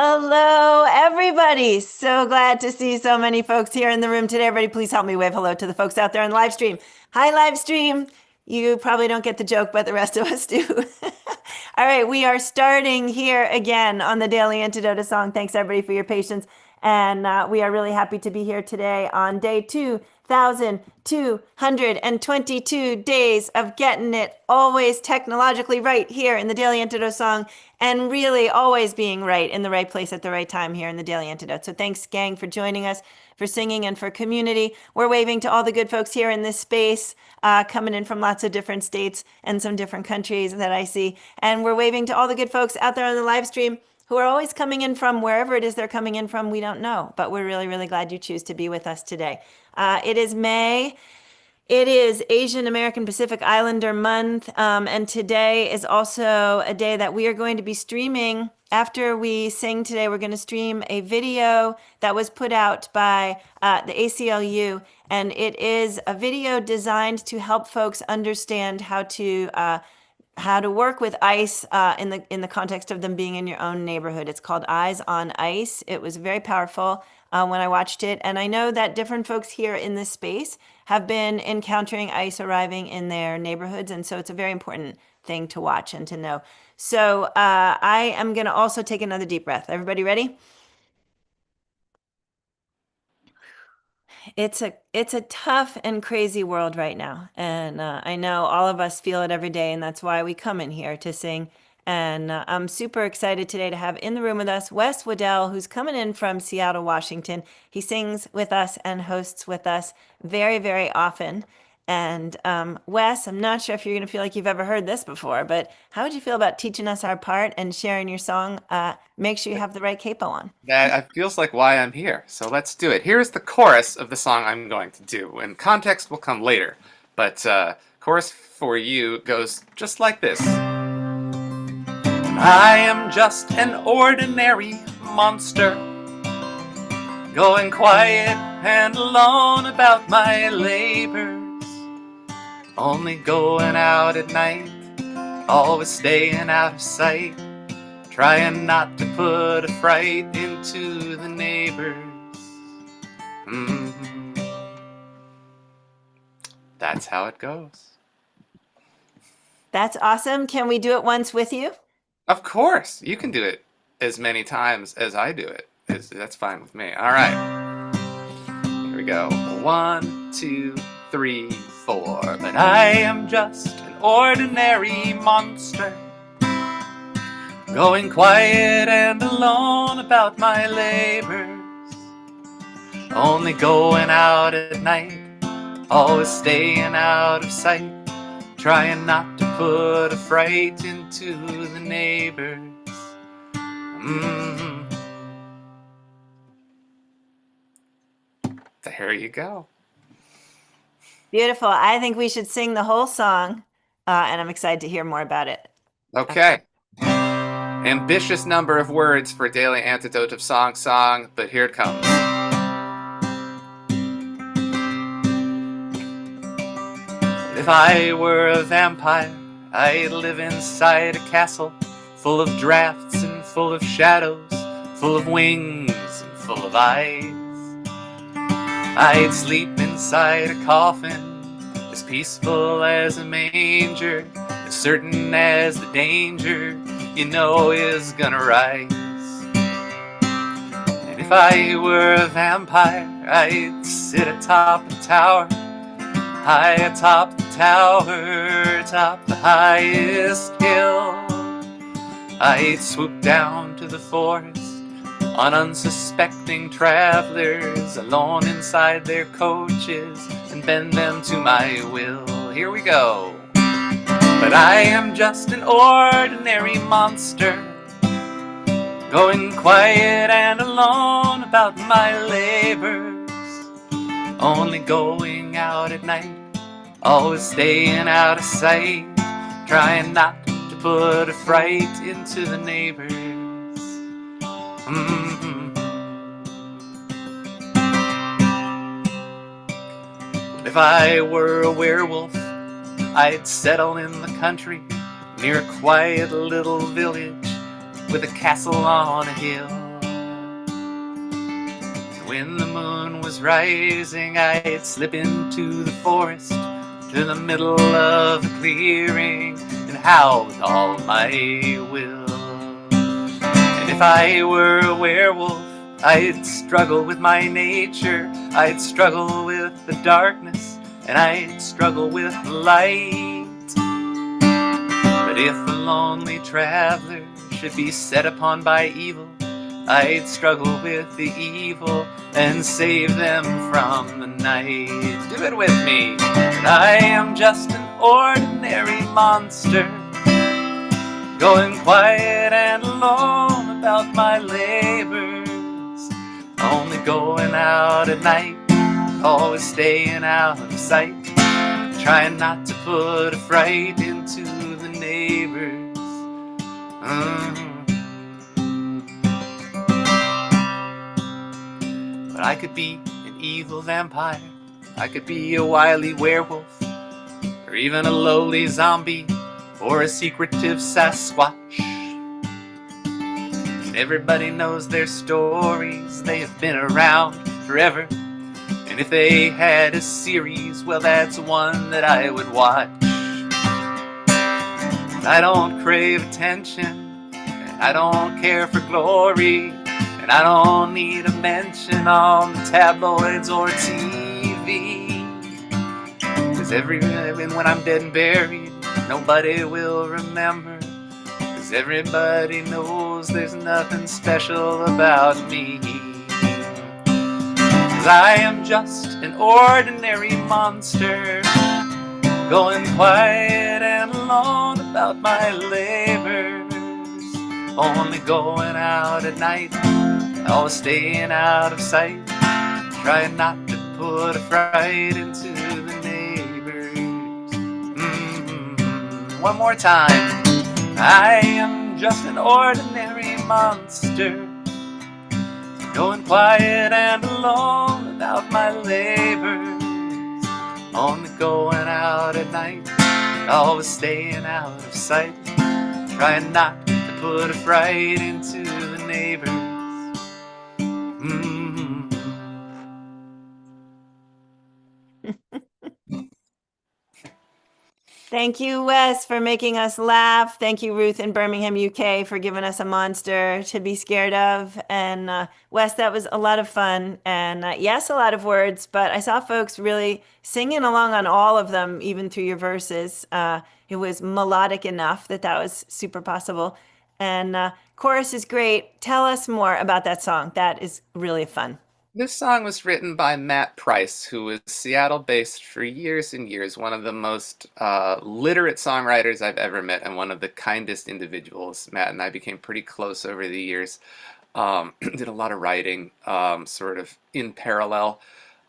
Hello, everybody. So glad to see so many folks here in the room today. Everybody, please help me wave hello to the folks out there on the live stream. Hi, live stream. You probably don't get the joke, but the rest of us do. All right, we are starting here again on the Daily Antidote song. Thanks, everybody, for your patience. And we are really happy to be here today on day 2,222 days of getting it always technologically right here in the Daily Antidote song, and really always being right in the right place at the right time here in the Daily Antidote. So thanks, gang, for joining us, for singing, and for community. We're waving to all the good folks here in this space, coming in from lots of different states and some different countries that I see. And we're waving to all the good folks out there on the live stream who are always coming in from wherever it is they're coming in from. We don't know, but we're really, really glad you choose to be with us today. It is May. It is Asian American Pacific Islander Month, and today is also a day that we are going to be streaming. After we sing today, we're going to stream a video that was put out by the ACLU, and it is a video designed to help folks understand how to work with ice in the context of them being in your own neighborhood. It's called Eyes on Ice. It was very powerful when I watched it, and I know that different folks here in this space have been encountering ice arriving in their neighborhoods, and so it's a very important thing to watch and to know. So I am going to also take another deep breath. Everybody ready? It's a tough and crazy world right now, and I know all of us feel it every day, and that's why we come in here to sing. And I'm super excited today to have in the room with us Wes Weddell, who's coming in from Seattle, Washington. He sings with us and hosts with us very, very often. And Wes, I'm not sure if you're going to feel like you've ever heard this before, but how would you feel about teaching us our part and sharing your song? Make sure you have the right capo on. That feels like why I'm here, so let's do it. Here's the chorus of the song I'm going to do, and context will come later. But chorus for you goes just like this. I am just an ordinary monster, going quiet and alone about my labors, only going out at night, always staying out of sight, trying not to put a fright into the neighbors. That's how it goes. That's awesome. Can we do it once with you? Of course, you can do it as many times as I do it. That's fine with me. All right, here we go. 1, 2, 3, 4. But I am just an ordinary monster, going quiet and alone about my labors, only going out at night, always staying out of sight, trying not to put a fright into the neighbors. There you go. Beautiful. I think we should sing the whole song, and I'm excited to hear more about it. Okay. Ambitious number of words for Daily Antidote of Song, but here it comes. If I were a vampire, I'd live inside a castle full of drafts and full of shadows, full of wings and full of eyes. I'd sleep inside a coffin, as peaceful as a manger, as certain as the danger you know is gonna rise. And if I were a vampire, I'd sit atop a tower, high atop the tower, atop the highest hill. I'd swoop down to the forest on unsuspecting travelers, alone inside their coaches, and bend them to my will. Here we go. But I am just an ordinary monster, going quiet and alone about my labors, only going out at night, always staying out of sight, trying not to put a fright into the neighbors. If I were a werewolf, I'd settle in the country, near a quiet little village with a castle on a hill. When the moon was rising, I'd slip into the forest to the middle of the clearing and howl with all my will. And if I were a werewolf, I'd struggle with my nature. I'd struggle with the darkness, and I'd struggle with the light. But if a lonely traveler should be set upon by evil, I'd struggle with the evil and save them from the night. Do it with me. But I am just an ordinary monster, going quiet and alone about my labors, only going out at night, always staying out of sight, trying not to put a fright into the neighbors. But I could be an evil vampire, I could be a wily werewolf, or even a lowly zombie, or a secretive Sasquatch. And everybody knows their stories, they have been around forever. And if they had a series, well, that's one that I would watch. I don't crave attention, and I don't care for glory, and I don't need a mention on the tabloids or TV. Cause when I'm dead and buried, nobody will remember, cause everybody knows there's nothing special about me. Cause I am just an ordinary monster, going quiet and alone about my labors, only going out at night, always staying out of sight, trying not to put a fright into the neighbors. One more time. I am just an ordinary monster, going quiet and alone about my labors, only going out at night, always staying out of sight, trying not to put a fright into the neighbors. Thank you, Wes, for making us laugh. Thank you, Ruth in Birmingham, UK, for giving us a monster to be scared of. And Wes, that was a lot of fun. And yes, a lot of words, but I saw folks really singing along on all of them, even through your verses. It was melodic enough that that was super possible. And chorus is great. Tell us more about that song. That is really fun. This song was written by Matt Price, who was Seattle-based for years and years, one of the most literate songwriters I've ever met, and one of the kindest individuals. Matt and I became pretty close over the years. Did a lot of writing, sort of in parallel.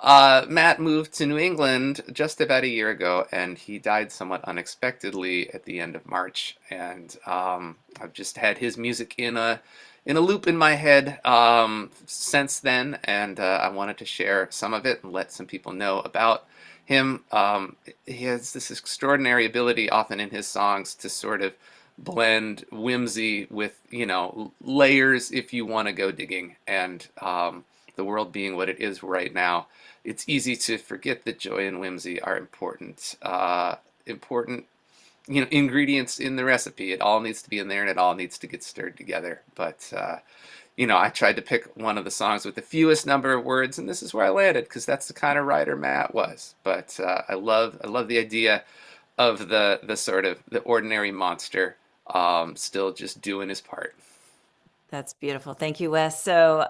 Matt moved to New England just about a year ago, and he died somewhat unexpectedly at the end of March. And I've just had his music in a loop in my head since then, and I wanted to share some of it and let some people know about him. He has this extraordinary ability often in his songs to sort of blend whimsy with, you know, layers if you want to go digging. And the world being what it is right now, it's easy to forget that joy and whimsy are important, you know, ingredients in the recipe. It all needs to be in there, and it all needs to get stirred together. But you know, I tried to pick one of the songs with the fewest number of words, and this is where I landed, because that's the kind of writer Matt was. But I love the idea of the sort of the ordinary monster still just doing his part. That's beautiful. Thank you, Wes. So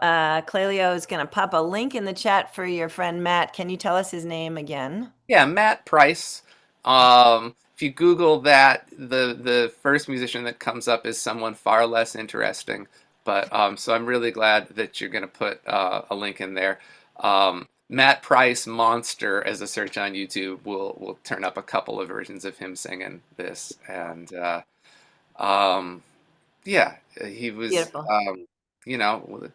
Clelio is going to pop a link in the chat for your friend Matt. Can you tell us his name again? Yeah, Matt Price. If you Google that, the first musician that comes up is someone far less interesting. But so I'm really glad that you're going to put a link in there. Matt Price Monster as a search on YouTube will turn up a couple of versions of him singing this. And yeah, he was, Beautiful. you know,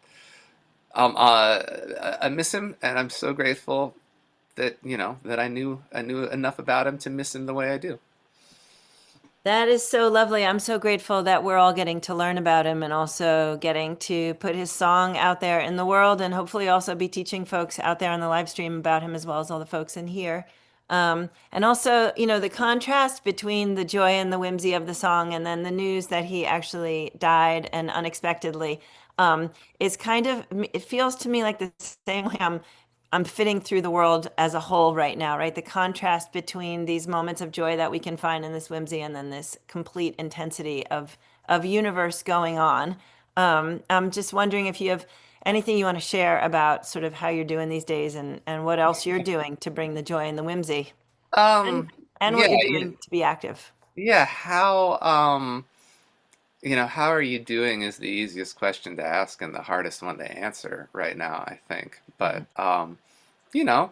I miss him, and I'm so grateful that, you know, that I knew enough about him to miss him the way I do. That is so lovely. I'm so grateful that we're all getting to learn about him and also getting to put his song out there in the world and hopefully also be teaching folks out there on the live stream about him as well as all the folks in here. And also, the contrast between the joy and the whimsy of the song and then the news that he actually died and unexpectedly is kind of, it feels to me like the same way I'm fitting through the world as a whole right now, right? The contrast between these moments of joy that we can find in this whimsy and then this complete intensity of universe going on. I'm just wondering if you have anything you want to share about sort of how you're doing these days and what else you're doing to bring the joy and the whimsy and, Um, and yeah, what you're doing to be active. yeah. How are you doing is the easiest question to ask and the hardest one to answer right now, I think. But you know,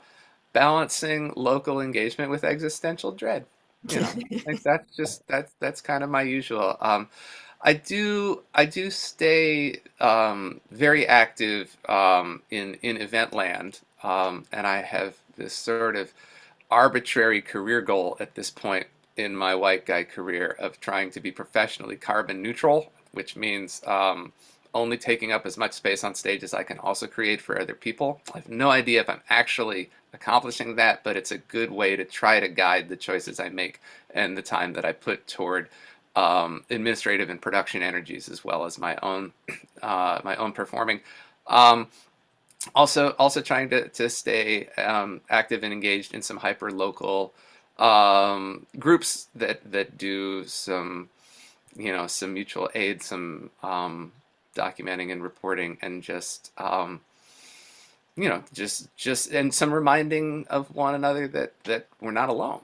balancing local engagement with existential dread. Like that's kind of my usual. I do stay very active in event land, and I have this sort of arbitrary career goal at this point in my white guy career of trying to be professionally carbon neutral, which means only taking up as much space on stage as I can also create for other people. I have no idea if I'm actually accomplishing that, but it's a good way to try to guide the choices I make and the time that I put toward administrative and production energies as well as my own performing. Um, also trying to stay active and engaged in some hyper local groups that do some mutual aid, some documenting and reporting, and just and some reminding of one another that we're not alone.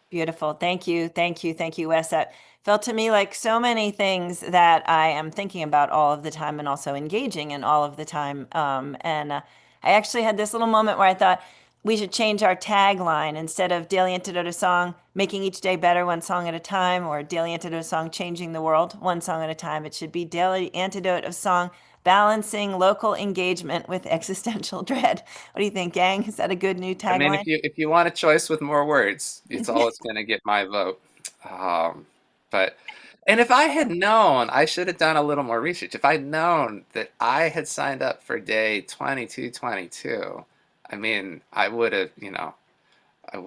Beautiful. Thank you. Thank you. Thank you, Wes. That felt to me like so many things that I am thinking about all of the time and also engaging in all of the time. And I actually had this little moment where I thought we should change our tagline instead of Daily Antidote a song, making each day better one song at a time, or Daily Antidote a song, changing the world one song at a time. It should be Daily Antidote of song, balancing local engagement with existential dread. What do you think, gang? Is that a good new I mean, tagline? if you want a choice with more words, it's always going to get my vote. Um, but and if I had known, I should have done a little more research. If I'd known that I had signed up for day 2222, I mean, I would have, I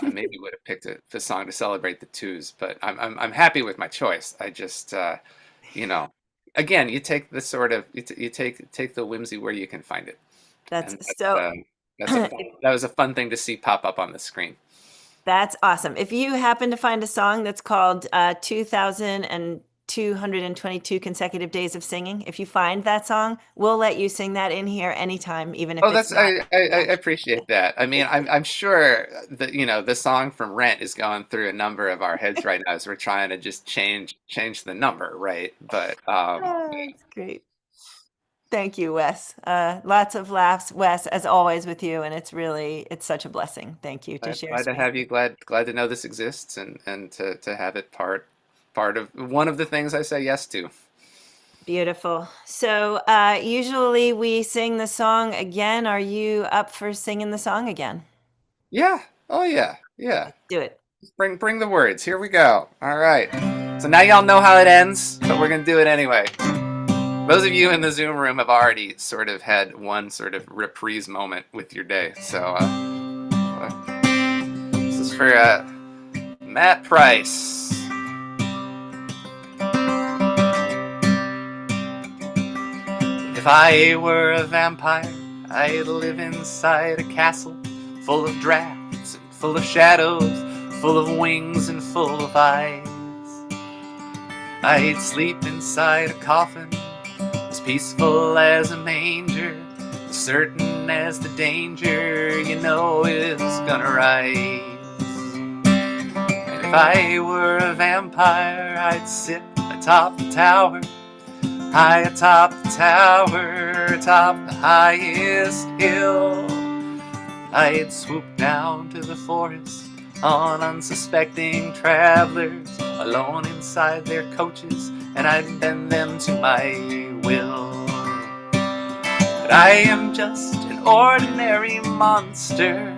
maybe would have picked a song to celebrate the twos. But I'm happy with my choice. I just, you know, again, you take the sort of you take the whimsy where you can find it, That's and so. that was a fun thing to see pop up on the screen. That's awesome. If you happen to find a song that's called 2,222 Consecutive Days of Singing, if you find that song, we'll let you sing that in here anytime, even if Oh, it's that's not. I Yeah. appreciate that. I mean, I'm sure that the song from Rent is going through a number of our heads right now as we're trying to just change the number, right? But Oh, that's great. Thank you, Wes. Lots of laughs, Wes, as always with you, and it's such a blessing. Thank you to share glad to space. have you. Glad to know this exists and to have it part of one of the things I say yes to. Beautiful. So usually we sing the song again. Are you up for singing the song again? Yeah. Oh yeah. Yeah. Do it. Bring the words. Here we go. All right. So now y'all know how it ends, but we're gonna do it anyway. Those of you in the Zoom room have already sort of had one sort of reprise moment with your day. So this is for Matt Price. If I were a vampire, I'd live inside a castle full of drafts and full of shadows, full of wings and full of eyes. I'd sleep inside a coffin as peaceful as a manger, as certain as the danger you know is gonna rise. And if I were a vampire, I'd sit atop the tower, high atop the tower, atop the highest hill. I'd swoop down to the forest on unsuspecting travelers, alone inside their coaches, and I'd bend them to my will. But I am just an ordinary monster,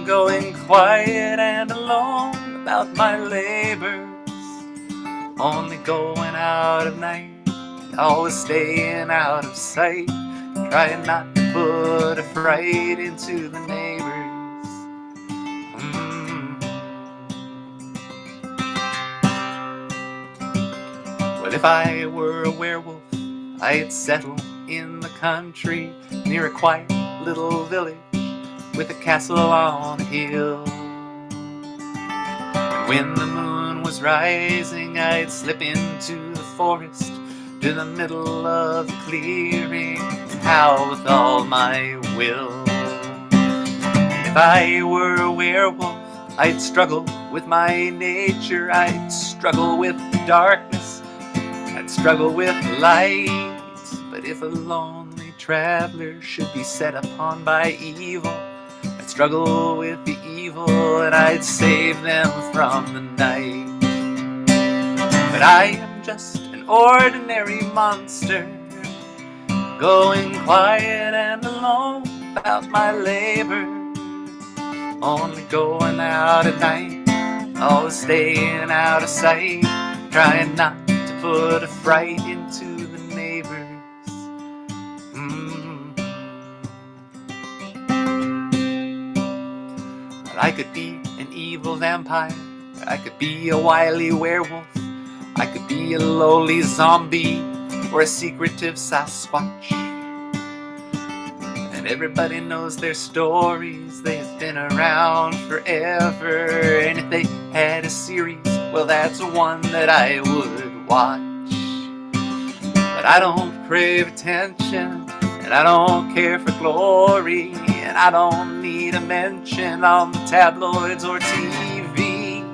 going quiet and alone about my labors, only going out at night, always staying out of sight, trying not to put a fright into the neighbors. Well, if I were a werewolf, I'd settle in the country near a quiet little village with a castle on a hill. And when the moon was rising, I'd slip into the forest to the middle of the clearing and howl with all my will. And if I were a werewolf, I'd struggle with my nature, I'd struggle with the darkness, I'd struggle with light. But if a lonely traveler should be set upon by evil, I'd struggle with the evil and I'd save them from the night. But I am just an ordinary monster, going quiet and alone about my labor, only going out at night, always staying out of sight, trying not to put a fright into the neighbors. I could be an evil vampire, I could be a wily werewolf, I could be a lowly zombie or a secretive Sasquatch. And everybody knows their stories, they've been around forever. And if they had a series, well, that's one that I would watch. But I don't crave attention, and I don't care for glory, and I don't need a mention on the tabloids or TV.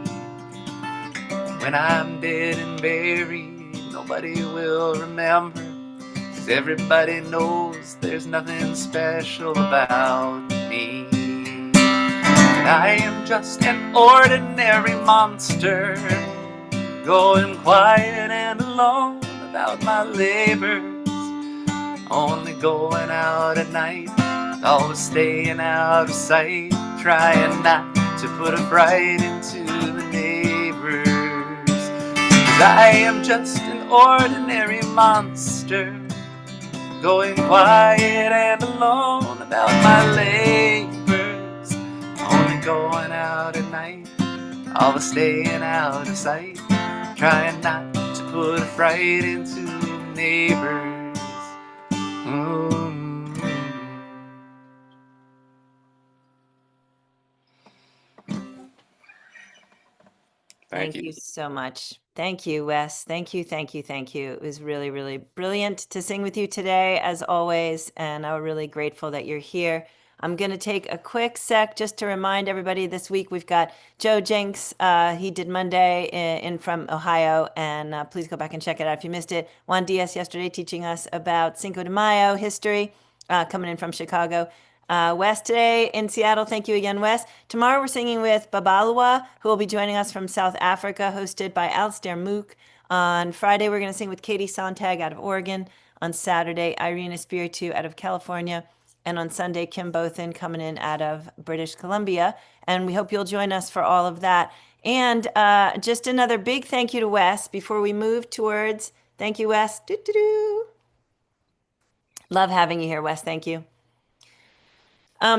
When I'm dead and buried, nobody will remember, 'cause everybody knows there's nothing special about me. And I am just an ordinary monster, going quiet and alone about my labors, only going out at night, always staying out of sight, trying not to put a fright into the neighbors. 'Cause I am just an ordinary monster, going quiet and alone about my labors, only going out at night, always staying out of sight, trying not to put a fright into the neighbors. Thank you so much. Thank you, Wes. Thank you, thank you, thank you. It was really, really brilliant to sing with you today, as always, and I'm really grateful that you're here. I'm going to take a quick sec just to remind everybody this week we've got Joe Jenks. He did Monday in from Ohio, and please go back and check it out if you missed it. Juan Diaz yesterday teaching us about Cinco de Mayo history, coming in from Chicago. Wes today in Seattle. Thank you again, Wes. Tomorrow we're singing with Babalwa, who will be joining us from South Africa, hosted by Alistair Mook. On Friday, we're going to sing with Katie Sontag out of Oregon. On Saturday, Irene Espiritu out of California. And on Sunday, Kim Bothan coming in out of British Columbia. And we hope you'll join us for all of that. And just another big thank you to Wes before we move towards, thank you, Wes. Doo-doo-doo. Love having you here, Wes. Thank you.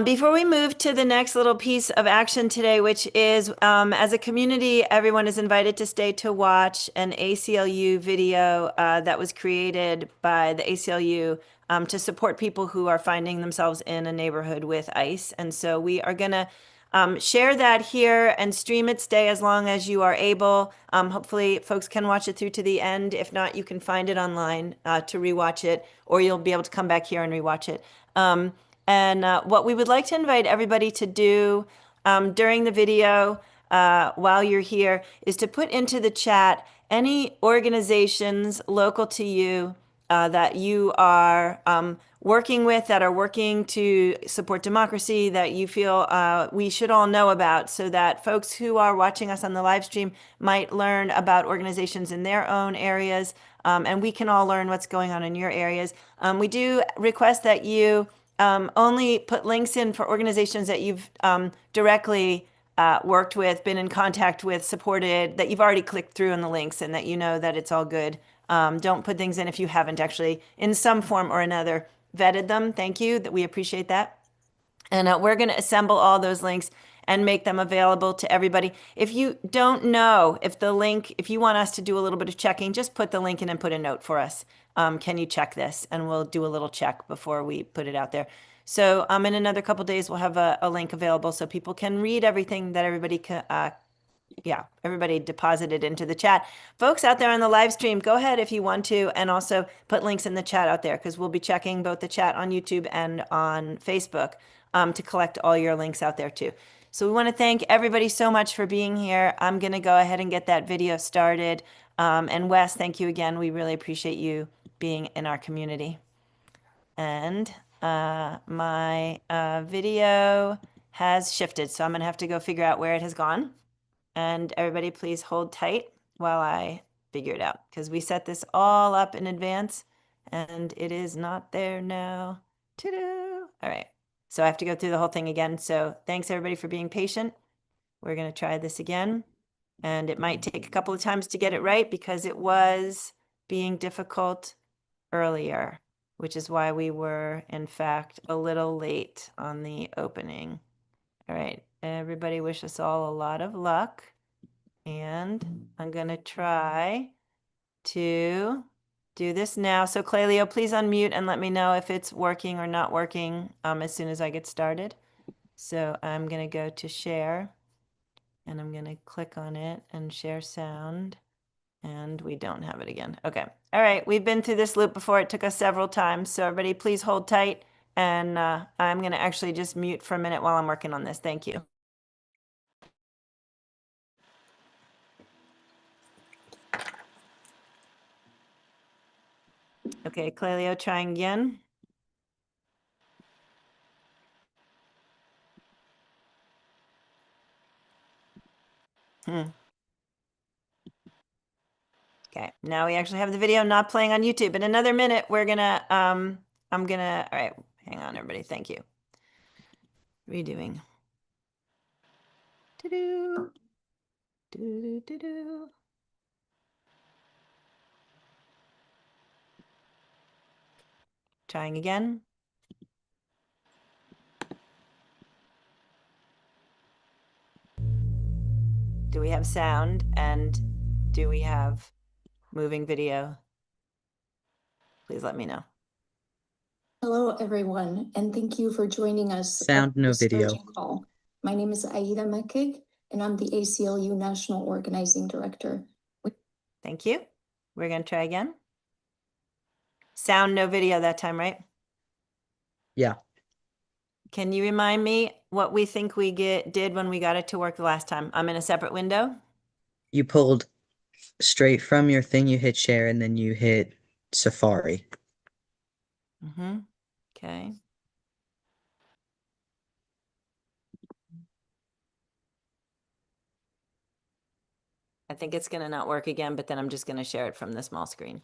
Before we move to the next little piece of action today, which is as a community, everyone is invited to stay to watch an ACLU video that was created by the ACLU to support people who are finding themselves in a neighborhood with ICE. And so we are going to share that here and stream it. Stay as long as you are able. Hopefully folks can watch it through to the end. If not, you can find it online to rewatch it, or you'll be able to come back here and rewatch it. And what we would like to invite everybody to do during the video while you're here is to put into the chat any organizations local to you that you are working with, that are working to support democracy, that you feel we should all know about, so that folks who are watching us on the live stream might learn about organizations in their own areas, and we can all learn what's going on in your areas. We do request that you only put links in for organizations that you've directly worked with, been in contact with, supported, that you've already clicked through on the links and that you know that it's all good. Don't put things in if you haven't actually, in some form or another, vetted them. Thank you. That we appreciate that. And we're going to assemble all those links and make them available to everybody. If you don't know if the link, if you want us to do a little bit of checking, just put the link in and put a note for us. Can you check this? And we'll do a little check before we put it out there. So in another couple days, we'll have a link available so people can read everything that everybody everybody deposited into the chat. Folks out there on the live stream, go ahead if you want to, and also put links in the chat out there because we'll be checking both the chat on YouTube and on Facebook to collect all your links out there too. So we want to thank everybody so much for being here. I'm going to go ahead and get that video started. And Wes, thank you again. We really appreciate you being in our community. And my video has shifted, so I'm going to have to go figure out where it has gone. And everybody please hold tight while I figure it out because we set this all up in advance and it is not there now. Ta-da! All right. So I have to go through the whole thing again. So thanks everybody for being patient. We're going to try this again. And it might take a couple of times to get it right because it was being difficult earlier, which is why we were, in fact, a little late on the opening. All right. Everybody wish us all a lot of luck. And I'm going to try to do this now. So Clelio, please unmute and let me know if it's working or not working as soon as I get started. So I'm going to go to share and I'm going to click on it and share sound. And we don't have it again. Okay. All right. We've been through this loop before. It took us several times. So everybody please hold tight. And I'm going to actually just mute for a minute while I'm working on this. Thank you. Okay, Clelio, trying again. Okay, now we actually have the video not playing on YouTube. In another minute, we're gonna, all right, hang on, everybody. Thank you. Redoing. Do-do. Do-do-do-do. Trying again. Do we have sound and do we have moving video? Please let me know. Hello, everyone, and thank you for joining us. Sound, no video. Call. My name is Aida Mekig, and I'm the ACLU National Organizing Director. Thank you. We're going to try again. Sound, no video that time, right? Yeah. Can you remind me what we think we did when we got it to work the last time? I'm in a separate window. You pulled straight from your thing, you hit share, and then you hit Safari. Okay. I think it's going to not work again, but then I'm just going to share it from the small screen.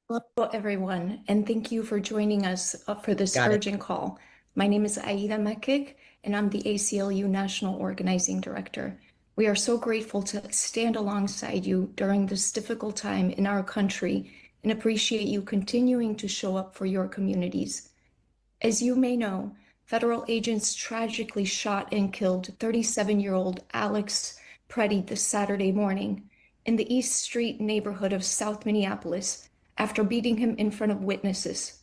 Hello, everyone, and thank you for joining us for this urgent call. My name is Aida Mekig, and I'm the ACLU National Organizing Director. We are so grateful to stand alongside you during this difficult time in our country and appreciate you continuing to show up for your communities. As you may know, federal agents tragically shot and killed 37-year-old Alex Preddy this Saturday morning in the East Street neighborhood of South Minneapolis after beating him in front of witnesses.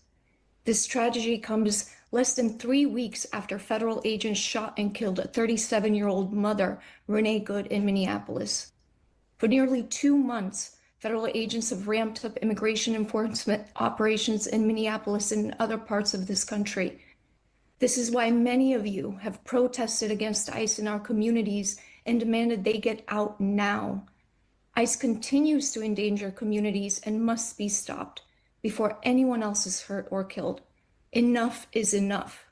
This tragedy comes less than 3 weeks after federal agents shot and killed a 37-year-old mother, Renee Good, in Minneapolis. For nearly 2 months, federal agents have ramped up immigration enforcement operations in Minneapolis and other parts of this country. This is why many of you have protested against ICE in our communities and demanded they get out now. ICE continues to endanger communities and must be stopped before anyone else is hurt or killed. Enough is enough.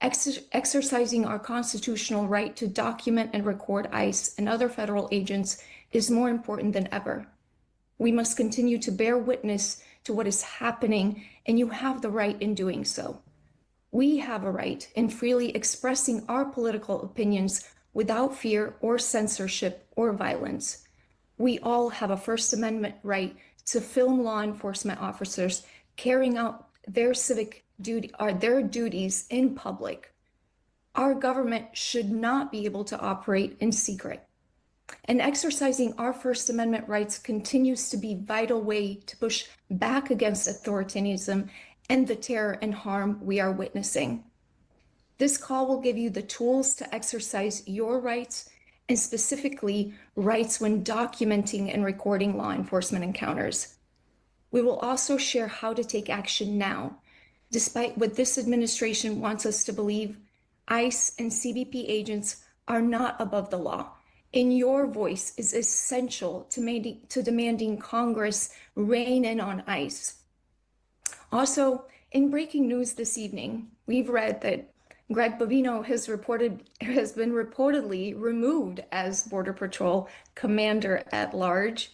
Exercising our constitutional right to document and record ICE and other federal agents is more important than ever. We must continue to bear witness to what is happening, and you have the right in doing so. We have a right in freely expressing our political opinions without fear or censorship or violence. We all have a First Amendment right to film law enforcement officers carrying out their civic duty or their duties in public. Our government should not be able to operate in secret. And exercising our First Amendment rights continues to be a vital way to push back against authoritarianism and the terror and harm we are witnessing. This call will give you the tools to exercise your rights, and specifically rights when documenting and recording law enforcement encounters. We will also share how to take action now. Despite what this administration wants us to believe, ICE and CBP agents are not above the law, and your voice is essential to demanding Congress rein in on ICE. Also, in breaking news this evening, we've read that Greg Bovino has been reportedly removed as Border Patrol Commander at Large.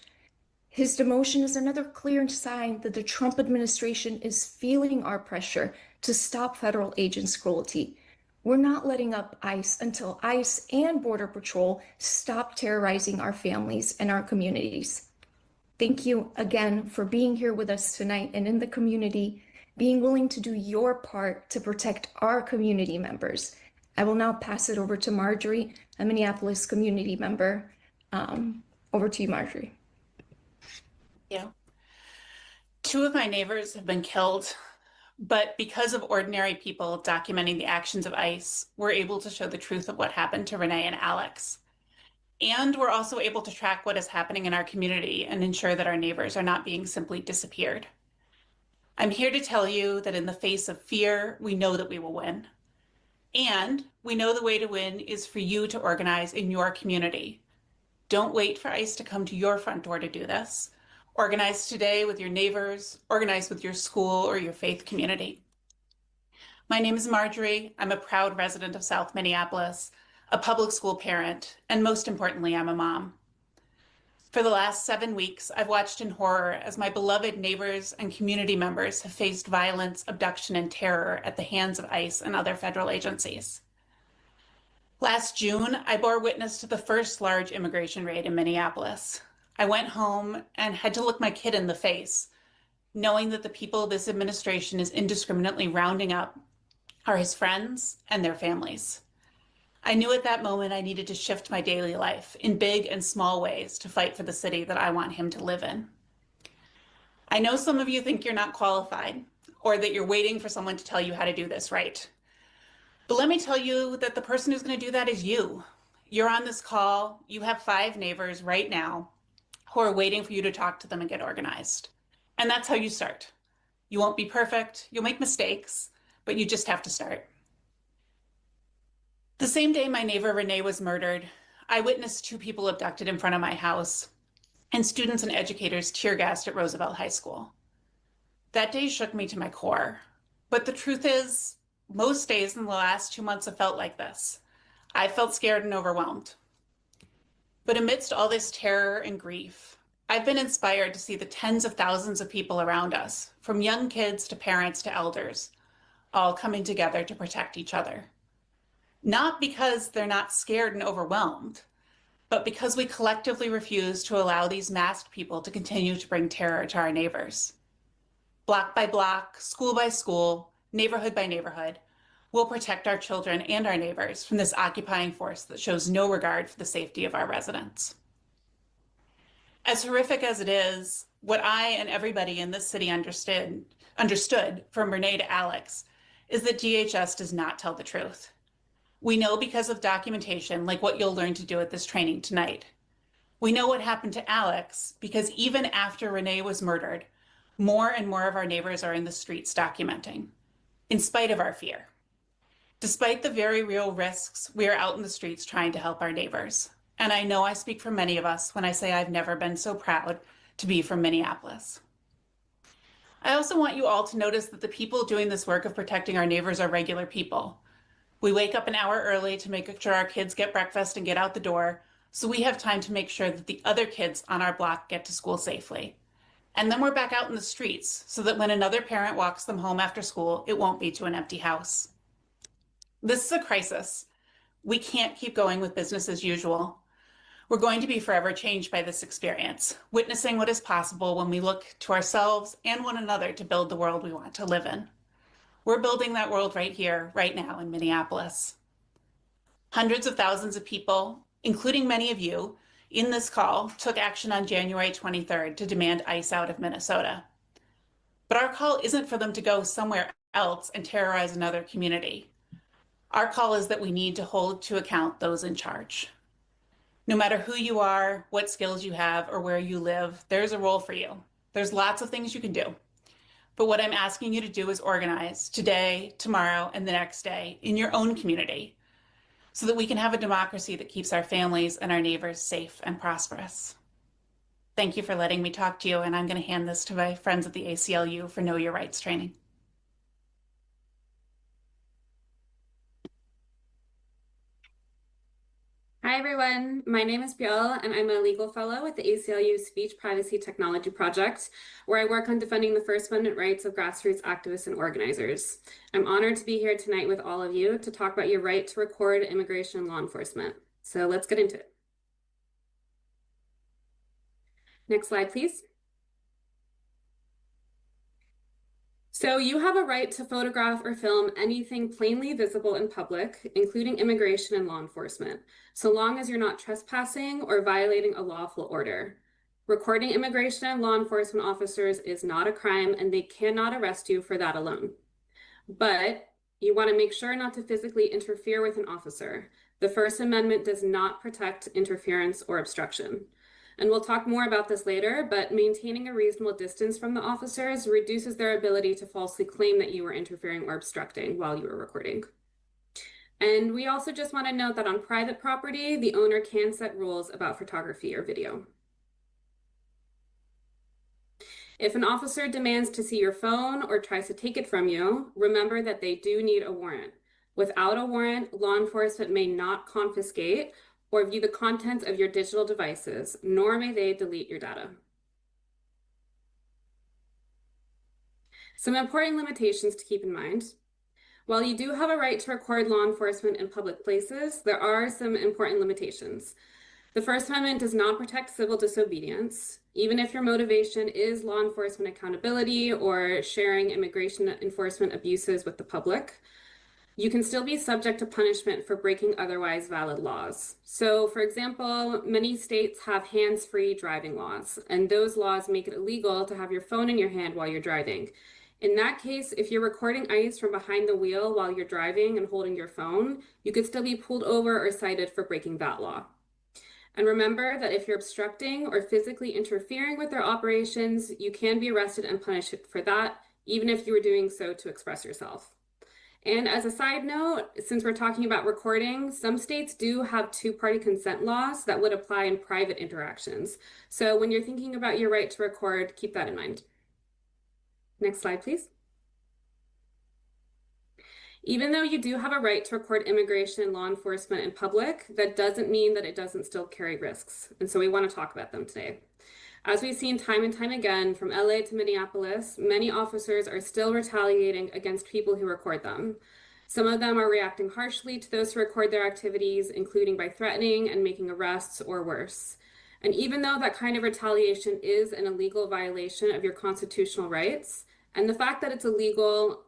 His demotion is another clear sign that the Trump administration is feeling our pressure to stop federal agents' cruelty. We're not letting up ICE until ICE and Border Patrol stop terrorizing our families and our communities. Thank you again for being here with us tonight and in the community, being willing to do your part to protect our community members. I will now pass it over to Marjorie, a Minneapolis community member. Over to you, Marjorie. Yeah. Two of my neighbors have been killed, but because of ordinary people documenting the actions of ICE, we're able to show the truth of what happened to Renee and Alex. And we're also able to track what is happening in our community and ensure that our neighbors are not being simply disappeared. I'm here to tell you that in the face of fear, we know that we will win. And we know the way to win is for you to organize in your community. Don't wait for ICE to come to your front door to do this. Organize today with your neighbors, organize with your school or your faith community. My name is Marjorie. I'm a proud resident of South Minneapolis, a public school parent, and most importantly, I'm a mom. For the last 7 weeks, I've watched in horror as my beloved neighbors and community members have faced violence, abduction, and terror at the hands of ICE and other federal agencies. Last June, I bore witness to the first large immigration raid in Minneapolis. I went home and had to look my kid in the face, knowing that the people this administration is indiscriminately rounding up are his friends and their families. I knew at that moment I needed to shift my daily life in big and small ways to fight for the city that I want him to live in. I know some of you think you're not qualified or that you're waiting for someone to tell you how to do this right. But let me tell you that the person who's going to do that is you. You're on this call. You have 5 neighbors right now who are waiting for you to talk to them and get organized. And that's how you start. You won't be perfect. You'll make mistakes, but you just have to start. The same day my neighbor Renee was murdered, I witnessed 2 people abducted in front of my house and students and educators tear gassed at Roosevelt High School. That day shook me to my core. But the truth is, most days in the last 2 months have felt like this. I felt scared and overwhelmed. But amidst all this terror and grief, I've been inspired to see the tens of thousands of people around us, from young kids to parents to elders, all coming together to protect each other. Not because they're not scared and overwhelmed, but because we collectively refuse to allow these masked people to continue to bring terror to our neighbors. Block by block, school by school, neighborhood by neighborhood, we'll protect our children and our neighbors from this occupying force that shows no regard for the safety of our residents. As horrific as it is, what I and everybody in this city understood from Renee to Alex is that DHS does not tell the truth. We know because of documentation like what you'll learn to do at this training tonight. We know what happened to Alex because even after Renee was murdered, more and more of our neighbors are in the streets documenting, in spite of our fear. Despite the very real risks, we are out in the streets trying to help our neighbors. And I know I speak for many of us when I say I've never been so proud to be from Minneapolis. I also want you all to notice that the people doing this work of protecting our neighbors are regular people. We wake up an hour early to make sure our kids get breakfast and get out the door, so we have time to make sure that the other kids on our block get to school safely. And then we're back out in the streets so that when another parent walks them home after school, it won't be to an empty house. This is a crisis. We can't keep going with business as usual. We're going to be forever changed by this experience, witnessing what is possible when we look to ourselves and one another to build the world we want to live in. We're building that world right here, right now in Minneapolis. Hundreds of thousands of people, including many of you, in this call took action on January 23rd to demand ICE out of Minnesota. But our call isn't for them to go somewhere else and terrorize another community. Our call is that we need to hold to account those in charge. No matter who you are, what skills you have, or where you live, there's a role for you. There's lots of things you can do. But what I'm asking you to do is organize today, tomorrow, and the next day in your own community so that we can have a democracy that keeps our families and our neighbors safe and prosperous. Thank you for letting me talk to you, and I'm going to hand this to my friends at the ACLU for Know Your Rights training. Hi everyone, my name is Biel and I'm a legal fellow at the ACLU Speech Privacy Technology Project, where I work on defending the First Amendment rights of grassroots activists and organizers. I'm honored to be here tonight with all of you to talk about your right to record immigration and law enforcement. So let's get into it. Next slide, please. So you have a right to photograph or film anything plainly visible in public, including immigration and law enforcement, so long as you're not trespassing or violating a lawful order. Recording immigration and law enforcement officers is not a crime, and they cannot arrest you for that alone. But you want to make sure not to physically interfere with an officer. The First Amendment does not protect interference or obstruction. And we'll talk more about this later, but maintaining a reasonable distance from the officers reduces their ability to falsely claim that you were interfering or obstructing while you were recording. And we also just want to note that on private property, the owner can set rules about photography or video. If an officer demands to see your phone or tries to take it from you, remember that they do need a warrant. Without a warrant, law enforcement may not confiscate or view the contents of your digital devices, nor may they delete your data. Some important limitations to keep in mind. While you do have a right to record law enforcement in public places, there are some important limitations. The First Amendment does not protect civil disobedience. Even if your motivation is law enforcement accountability or sharing immigration enforcement abuses with the public, you can still be subject to punishment for breaking otherwise valid laws. So, for example, many states have hands-free driving laws, and those laws make it illegal to have your phone in your hand while you're driving. In that case, if you're recording ICE from behind the wheel while you're driving and holding your phone, you could still be pulled over or cited for breaking that law. And remember that if you're obstructing or physically interfering with their operations, you can be arrested and punished for that, even if you were doing so to express yourself. And as a side note, since we're talking about recording, some states do have two-party consent laws that would apply in private interactions. So when you're thinking about your right to record, keep that in mind. Next slide, please. Even though you do have a right to record immigration and law enforcement in public, that doesn't mean that it doesn't still carry risks. And so we want to talk about them today. As we've seen time and time again, from LA to Minneapolis, many officers are still retaliating against people who record them. Some of them are reacting harshly to those who record their activities, including by threatening and making arrests or worse. And even though that kind of retaliation is an illegal violation of your constitutional rights, and the fact that it's illegal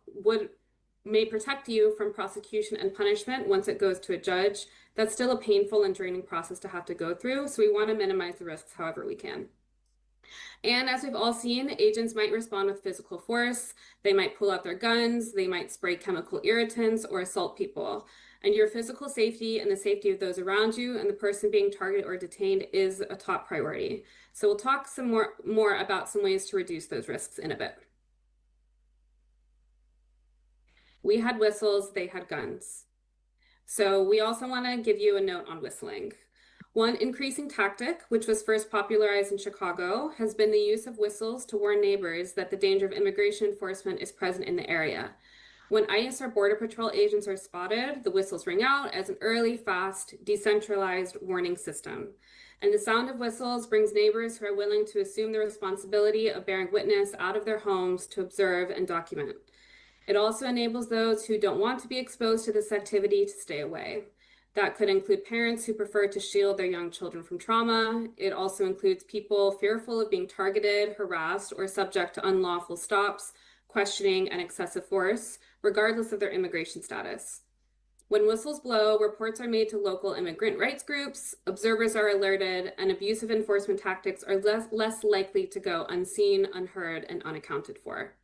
may protect you from prosecution and punishment once it goes to a judge, that's still a painful and draining process to have to go through, so we want to minimize the risks however we can. And as we've all seen, agents might respond with physical force, they might pull out their guns, they might spray chemical irritants or assault people. And your physical safety and the safety of those around you and the person being targeted or detained is a top priority. So we'll talk some more about some ways to reduce those risks in a bit. We had whistles, they had guns. So we also want to give you a note on whistling. One increasing tactic, which was first popularized in Chicago, has been the use of whistles to warn neighbors that the danger of immigration enforcement is present in the area. When ICE or Border Patrol agents are spotted, the whistles ring out as an early, fast, decentralized warning system. And the sound of whistles brings neighbors who are willing to assume the responsibility of bearing witness out of their homes to observe and document. It also enables those who don't want to be exposed to this activity to stay away. That could include parents who prefer to shield their young children from trauma. It also includes people fearful of being targeted, harassed, or subject to unlawful stops, questioning, and excessive force, regardless of their immigration status. When whistles blow, reports are made to local immigrant rights groups, observers are alerted, and abusive enforcement tactics are less likely to go unseen, unheard, and unaccounted for.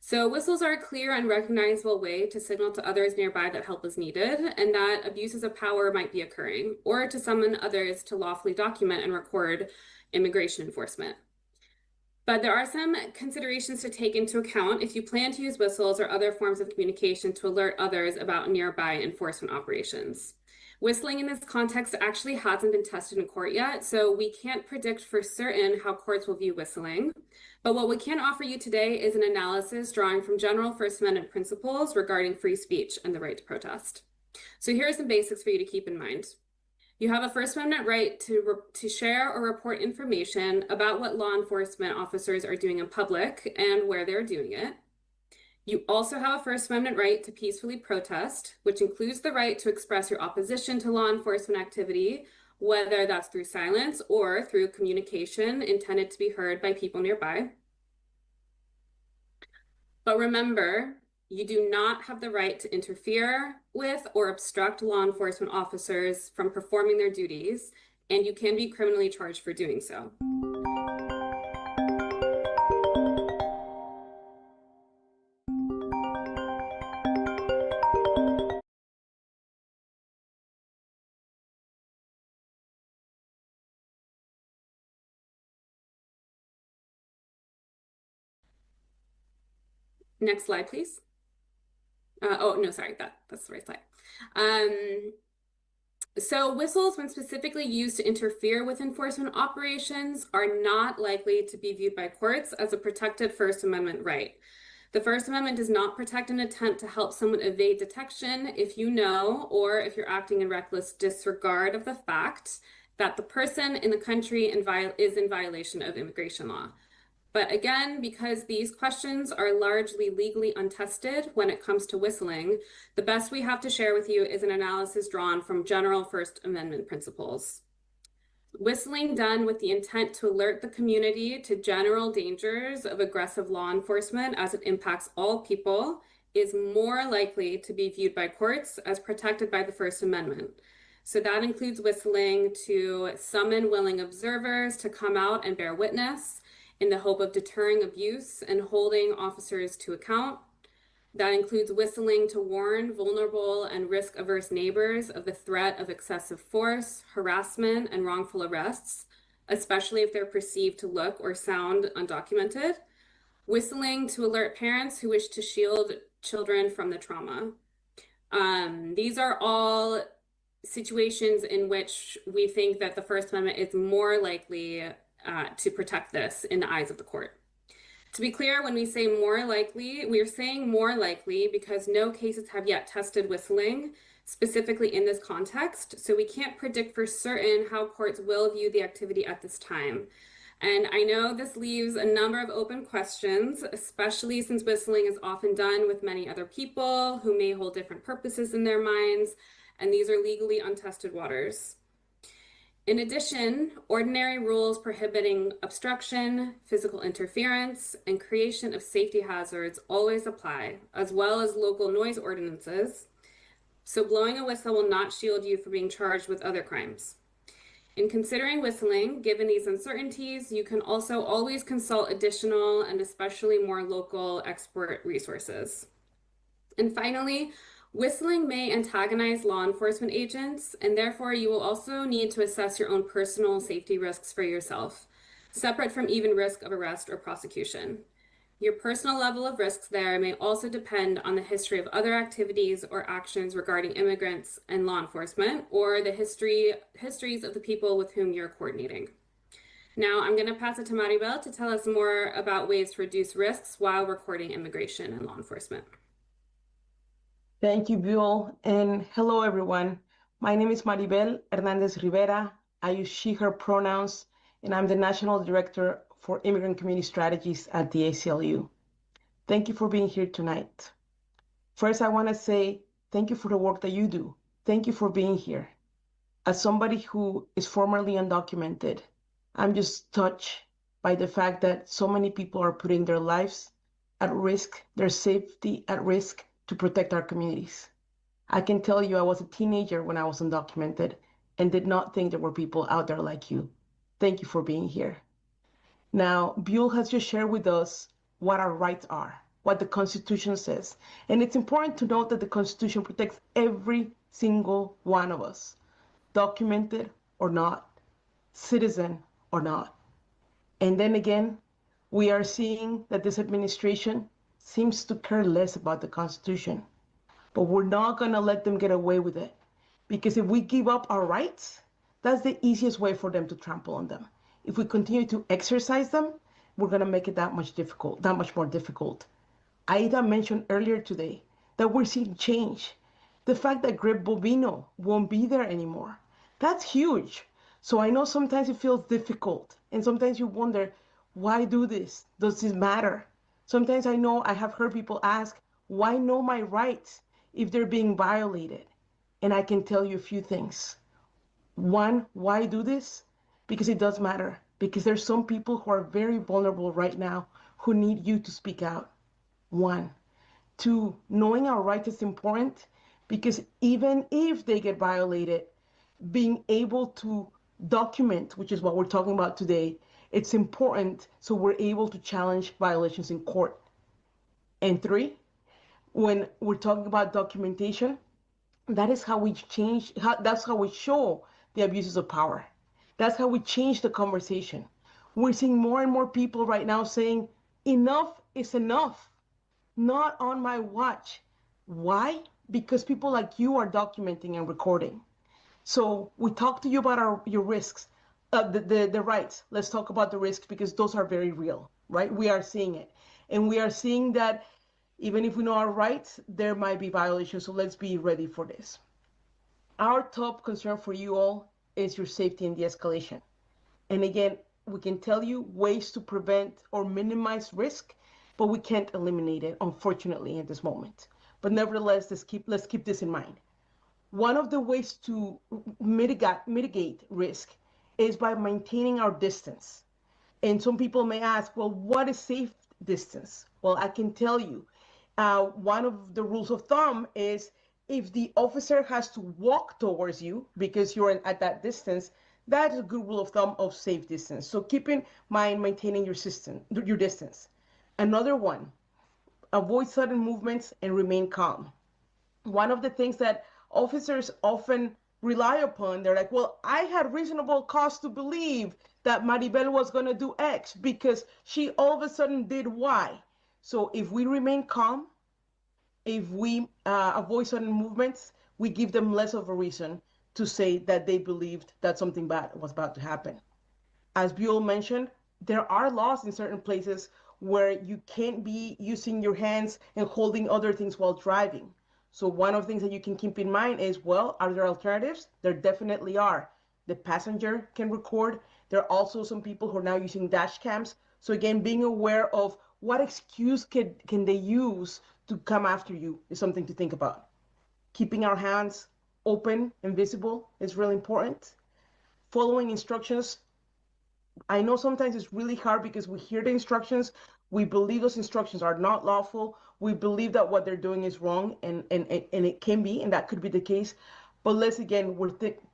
So whistles are a clear and recognizable way to signal to others nearby that help is needed and that abuses of power might be occurring, or to summon others to lawfully document and record immigration enforcement. But there are some considerations to take into account if you plan to use whistles or other forms of communication to alert others about nearby enforcement operations. Whistling in this context actually hasn't been tested in court yet, so we can't predict for certain how courts will view whistling. But what we can offer you today is an analysis drawing from general First Amendment principles regarding free speech and the right to protest. So here are some basics for you to keep in mind. You have a First Amendment right to share or report information about what law enforcement officers are doing in public and where they're doing it. You also have a First Amendment right to peacefully protest, which includes the right to express your opposition to law enforcement activity, whether that's through silence or through communication intended to be heard by people nearby. But remember, you do not have the right to interfere with or obstruct law enforcement officers from performing their duties, and you can be criminally charged for doing so. Next slide, please. Oh, no, sorry, that's the right slide. So whistles, when specifically used to interfere with enforcement operations, are not likely to be viewed by courts as a protected First Amendment right. The First Amendment does not protect an attempt to help someone evade detection if you know, or if you're acting in reckless disregard of the fact that the person in the country is in violation of immigration law. But again, because these questions are largely legally untested when it comes to whistling, the best we have to share with you is an analysis drawn from general First Amendment principles. Whistling done with the intent to alert the community to general dangers of aggressive law enforcement as it impacts all people is more likely to be viewed by courts as protected by the First Amendment. So that includes whistling to summon willing observers to come out and bear witness in the hope of deterring abuse and holding officers to account. That includes whistling to warn vulnerable and risk-averse neighbors of the threat of excessive force, harassment, and wrongful arrests, especially if they're perceived to look or sound undocumented. Whistling to alert parents who wish to shield children from the trauma. These are all situations in which we think that the First Amendment is more likely to protect this in the eyes of the court. To be clear, when we say more likely, we are saying more likely because no cases have yet tested whistling specifically in this context, so we can't predict for certain how courts will view the activity at this time. And I know this leaves a number of open questions, especially since whistling is often done with many other people who may hold different purposes in their minds, and these are legally untested waters. In addition, ordinary rules prohibiting obstruction, physical interference, and creation of safety hazards always apply, as well as local noise ordinances. So blowing a whistle will not shield you from being charged with other crimes. In considering whistling, given these uncertainties, you can also always consult additional and especially more local expert resources. And finally, whistling may antagonize law enforcement agents, and therefore you will also need to assess your own personal safety risks for yourself, separate from even risk of arrest or prosecution. Your personal level of risks there may also depend on the history of other activities or actions regarding immigrants and law enforcement, or the histories of the people with whom you're coordinating. Now I'm going to pass it to Maribel to tell us more about ways to reduce risks while recording immigration and law enforcement. Thank you, Bill, and hello, everyone. My name is Maribel Hernandez Rivera. I use she, her pronouns, and I'm the National Director for Immigrant Community Strategies at the ACLU. Thank you for being here tonight. First, I want to say thank you for the work that you do. Thank you for being here. As somebody who is formerly undocumented, I'm just touched by the fact that so many people are putting their lives at risk, their safety at risk to protect our communities. I can tell you I was a teenager when I was undocumented and did not think there were people out there like you. Thank you for being here. Now, Buell has just shared with us what our rights are, what the Constitution says. And it's important to note that the Constitution protects every single one of us, documented or not, citizen or not. And then again, we are seeing that this administration seems to care less about the Constitution. But we're not going to let them get away with it. Because if we give up our rights, that's the easiest way for them to trample on them. If we continue to exercise them, we're going to make it that much more difficult. Aida mentioned earlier today that we're seeing change. The fact that Greg Bovino won't be there anymore, that's huge. So I know sometimes it feels difficult, and sometimes you wonder, why do this? Does this matter? Sometimes I know I have heard people ask, why know my rights if they're being violated? And I can tell you a few things. One, why do this? Because it does matter. Because there's some people who are very vulnerable right now who need you to speak out. One. Two, knowing our rights is important because even if they get violated, being able to document, which is what we're talking about today, it's important so we're able to challenge violations in court. And three, when we're talking about documentation, that is how we change, that's how we show the abuses of power. That's how we change the conversation. We're seeing more and more people right now saying, enough is enough, not on my watch. Why? Because people like you are documenting and recording. So we talked to you about your risks, the rights. Let's talk about the risks because those are very real, right? We are seeing it. And we are seeing that even if we know our rights, there might be violations. So let's be ready for this. Our top concern for you all is your safety and de-escalation. And again, we can tell you ways to prevent or minimize risk, but we can't eliminate it, unfortunately, at this moment. But nevertheless, let's keep this in mind. One of the ways to mitigate risk is by maintaining our distance. And some people may ask, well, what is safe distance? Well, I can tell you, one of the rules of thumb is if the officer has to walk towards you because you're at that distance, that is a good rule of thumb of safe distance. So keep in mind maintaining your distance. Another one, avoid sudden movements and remain calm. One of the things that officers often rely upon, they're like, well, I had reasonable cause to believe that Maribel was going to do X because she all of a sudden did Y. So if we remain calm, if we avoid sudden movements, we give them less of a reason to say that they believed that something bad was about to happen. As Buell mentioned, there are laws in certain places where you can't be using your hands and holding other things while driving. So one of the things that you can keep in mind is, well, are there alternatives? There definitely are. The passenger can record. There are also some people who are now using dash cams. So again, being aware of what excuse can they use to come after you is something to think about. Keeping our hands open and visible is really important. Following instructions. I know sometimes it's really hard because we hear the instructions, we believe those instructions are not lawful, we believe that what they're doing is wrong, and it can be, and that could be the case. But let's again,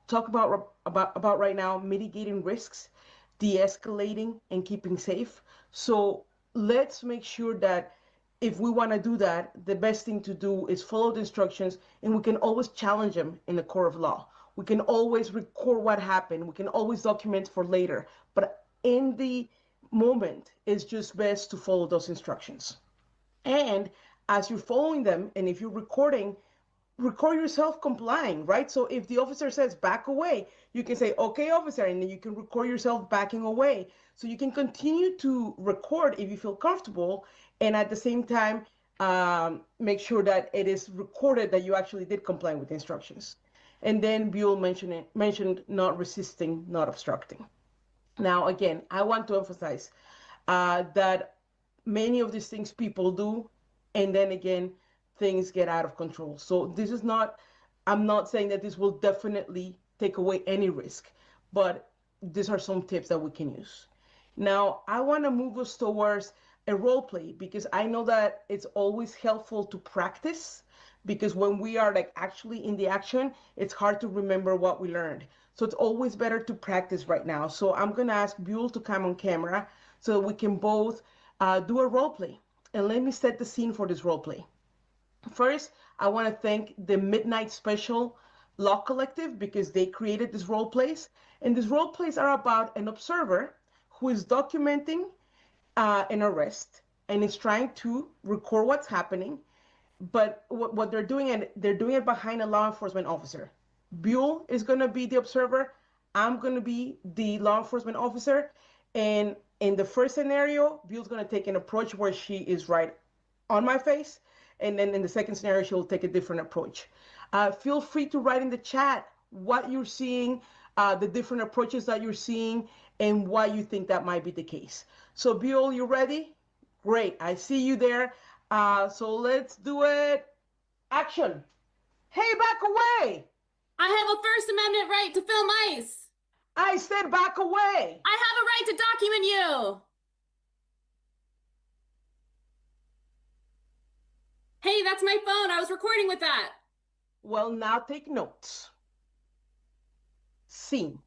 talk about right now mitigating risks, de-escalating, and keeping safe. So let's make sure that if we want to do that, the best thing to do is follow the instructions, and we can always challenge them in the court of law. We can always record what happened. We can always document for later. But in the moment, it's just best to follow those instructions. And as you're following them, and if you're recording, record yourself complying, right? So if the officer says back away, you can say, okay, officer, and then you can record yourself backing away. So you can continue to record if you feel comfortable, and at the same time, make sure that it is recorded that you actually did comply with the instructions. And then Buell mentioned not resisting, not obstructing. Now, again, I want to emphasize that many of these things people do, and then again, things get out of control. So this is not, I'm not saying that this will definitely take away any risk, but these are some tips that we can use. Now, I want to move us towards a role play because I know that it's always helpful to practice because when we are like actually in the action, it's hard to remember what we learned. So it's always better to practice right now. So I'm going to ask Buell to come on camera so that we can both do a role play. And let me set the scene for this role play. First, I want to thank the Midnight Special Law Collective because they created these role plays. And these role plays are about an observer who is documenting an arrest and is trying to record what's happening. But what they're doing, and they're doing it behind a law enforcement officer. Buell is going to be the observer. I'm going to be the law enforcement officer. And in the first scenario, Buell's going to take an approach where she is right on my face. And then in the second scenario, she'll take a different approach. Feel free to write in the chat what you're seeing, the different approaches that you're seeing, and why you think that might be the case. So Buell, you ready? Great, I see you there. So let's do it. Action. Hey, back away. I have a First Amendment right to film ICE. I said back away. I have a right to document you. Hey, that's my phone. I was recording with that. Well, now take notes. Scene.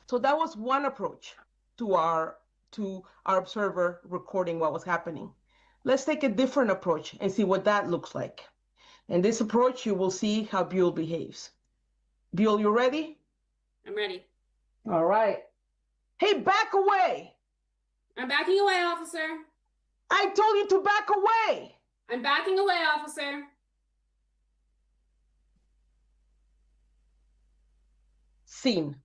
So that was one approach to our observer recording what was happening. Let's take a different approach and see what that looks like. In this approach, you will see how Buell behaves. Buell, you ready? I'm ready. All right. Hey, back away. I'm backing away, officer. I told you to back away. I'm backing away, officer. Scene.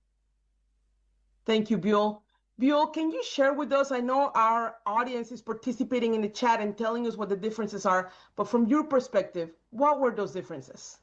Thank you, Buell. Buell, can you share with us? I know our audience is participating in the chat and telling us what the differences are, but from your perspective, what were those differences?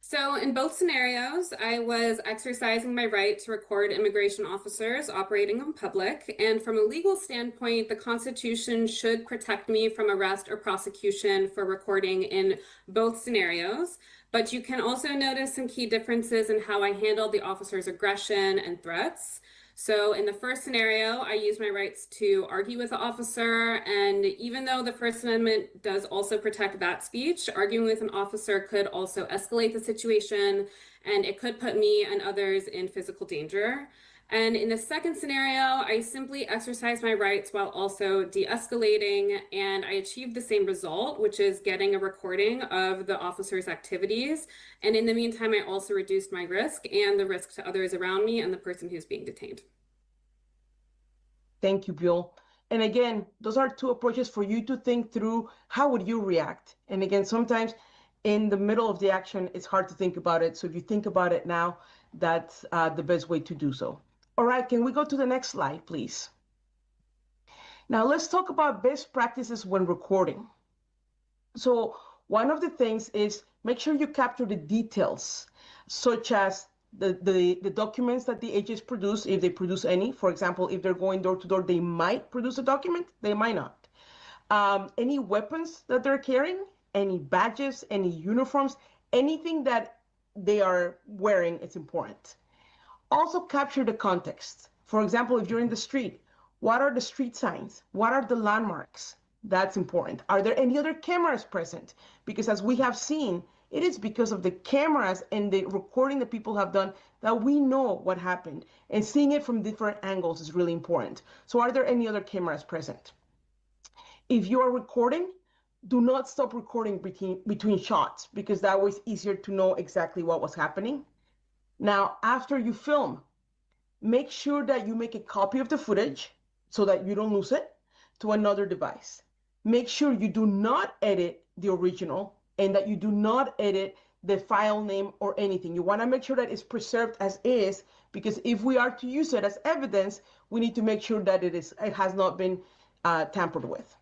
So in both scenarios, I was exercising my right to record immigration officers operating in public. And from a legal standpoint, the Constitution should protect me from arrest or prosecution for recording in both scenarios. But you can also notice some key differences in how I handled the officer's aggression and threats. So in the first scenario, I used my rights to argue with the officer. And even though the First Amendment does also protect that speech, arguing with an officer could also escalate the situation, and it could put me and others in physical danger. And in the second scenario, I simply exercised my rights while also de-escalating, and I achieved the same result, which is getting a recording of the officer's activities. And in the meantime, I also reduced my risk and the risk to others around me and the person who's being detained. Thank you, Buell. And again, those are two approaches for you to think through how would you react. And again, sometimes in the middle of the action, it's hard to think about it. So if you think about it now, that's the best way to do so. All right, can we go to the next slide, please? Now let's talk about best practices when recording. So one of the things is make sure you capture the details, such as the documents that the agents produce, if they produce any. For example, if they're going door to door, they might produce a document, they might not. Any weapons that they're carrying, any badges, any uniforms, anything that they are wearing, it's important. Also capture the context. For example, if you're in the street, what are the street signs? What are the landmarks? That's important. Are there any other cameras present? Because as we have seen, it is because of the cameras and the recording that people have done that we know what happened. And seeing it from different angles is really important. So are there any other cameras present? If you are recording, do not stop recording between shots because that way it's easier to know exactly what was happening. Now, after you film, make sure that you make a copy of the footage so that you don't lose it to another device. Make sure you do not edit the original and that you do not edit the file name or anything. You want to make sure that it's preserved as is, because if we are to use it as evidence, we need to make sure that it has not been tampered with.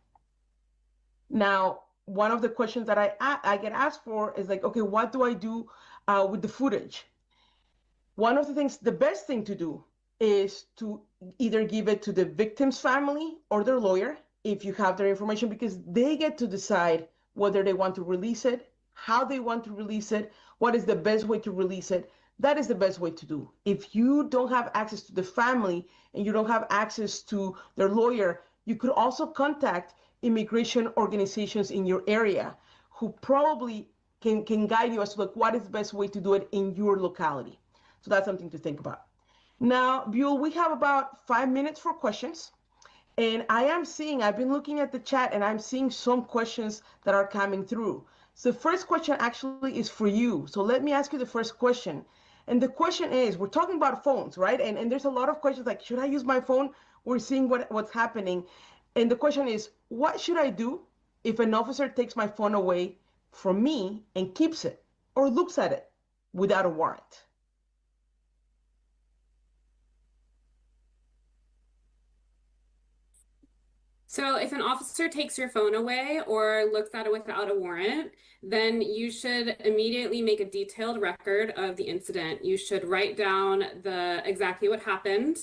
Now, one of the questions that I get asked for is like, okay, what do I do with the footage? One of the things, the best thing to do is to either give it to the victim's family or their lawyer if you have their information, because they get to decide whether they want to release it, how they want to release it, what is the best way to release it. That is the best way to do. If you don't have access to the family and you don't have access to their lawyer, you could also contact immigration organizations in your area who probably can guide you as to like what is the best way to do it in your locality. So that's something to think about. Now, Buell, we have about 5 minutes for questions. And I've been looking at the chat and I'm seeing some questions that are coming through. So the first question actually is for you. So let me ask you the first question. And the question is, we're talking about phones, right? And there's a lot of questions like, should I use my phone? We're seeing what's happening. And the question is, what should I do if an officer takes my phone away from me and keeps it or looks at it without a warrant? So if an officer takes your phone away or looks at it without a warrant, then you should immediately make a detailed record of the incident. You should write down exactly what happened.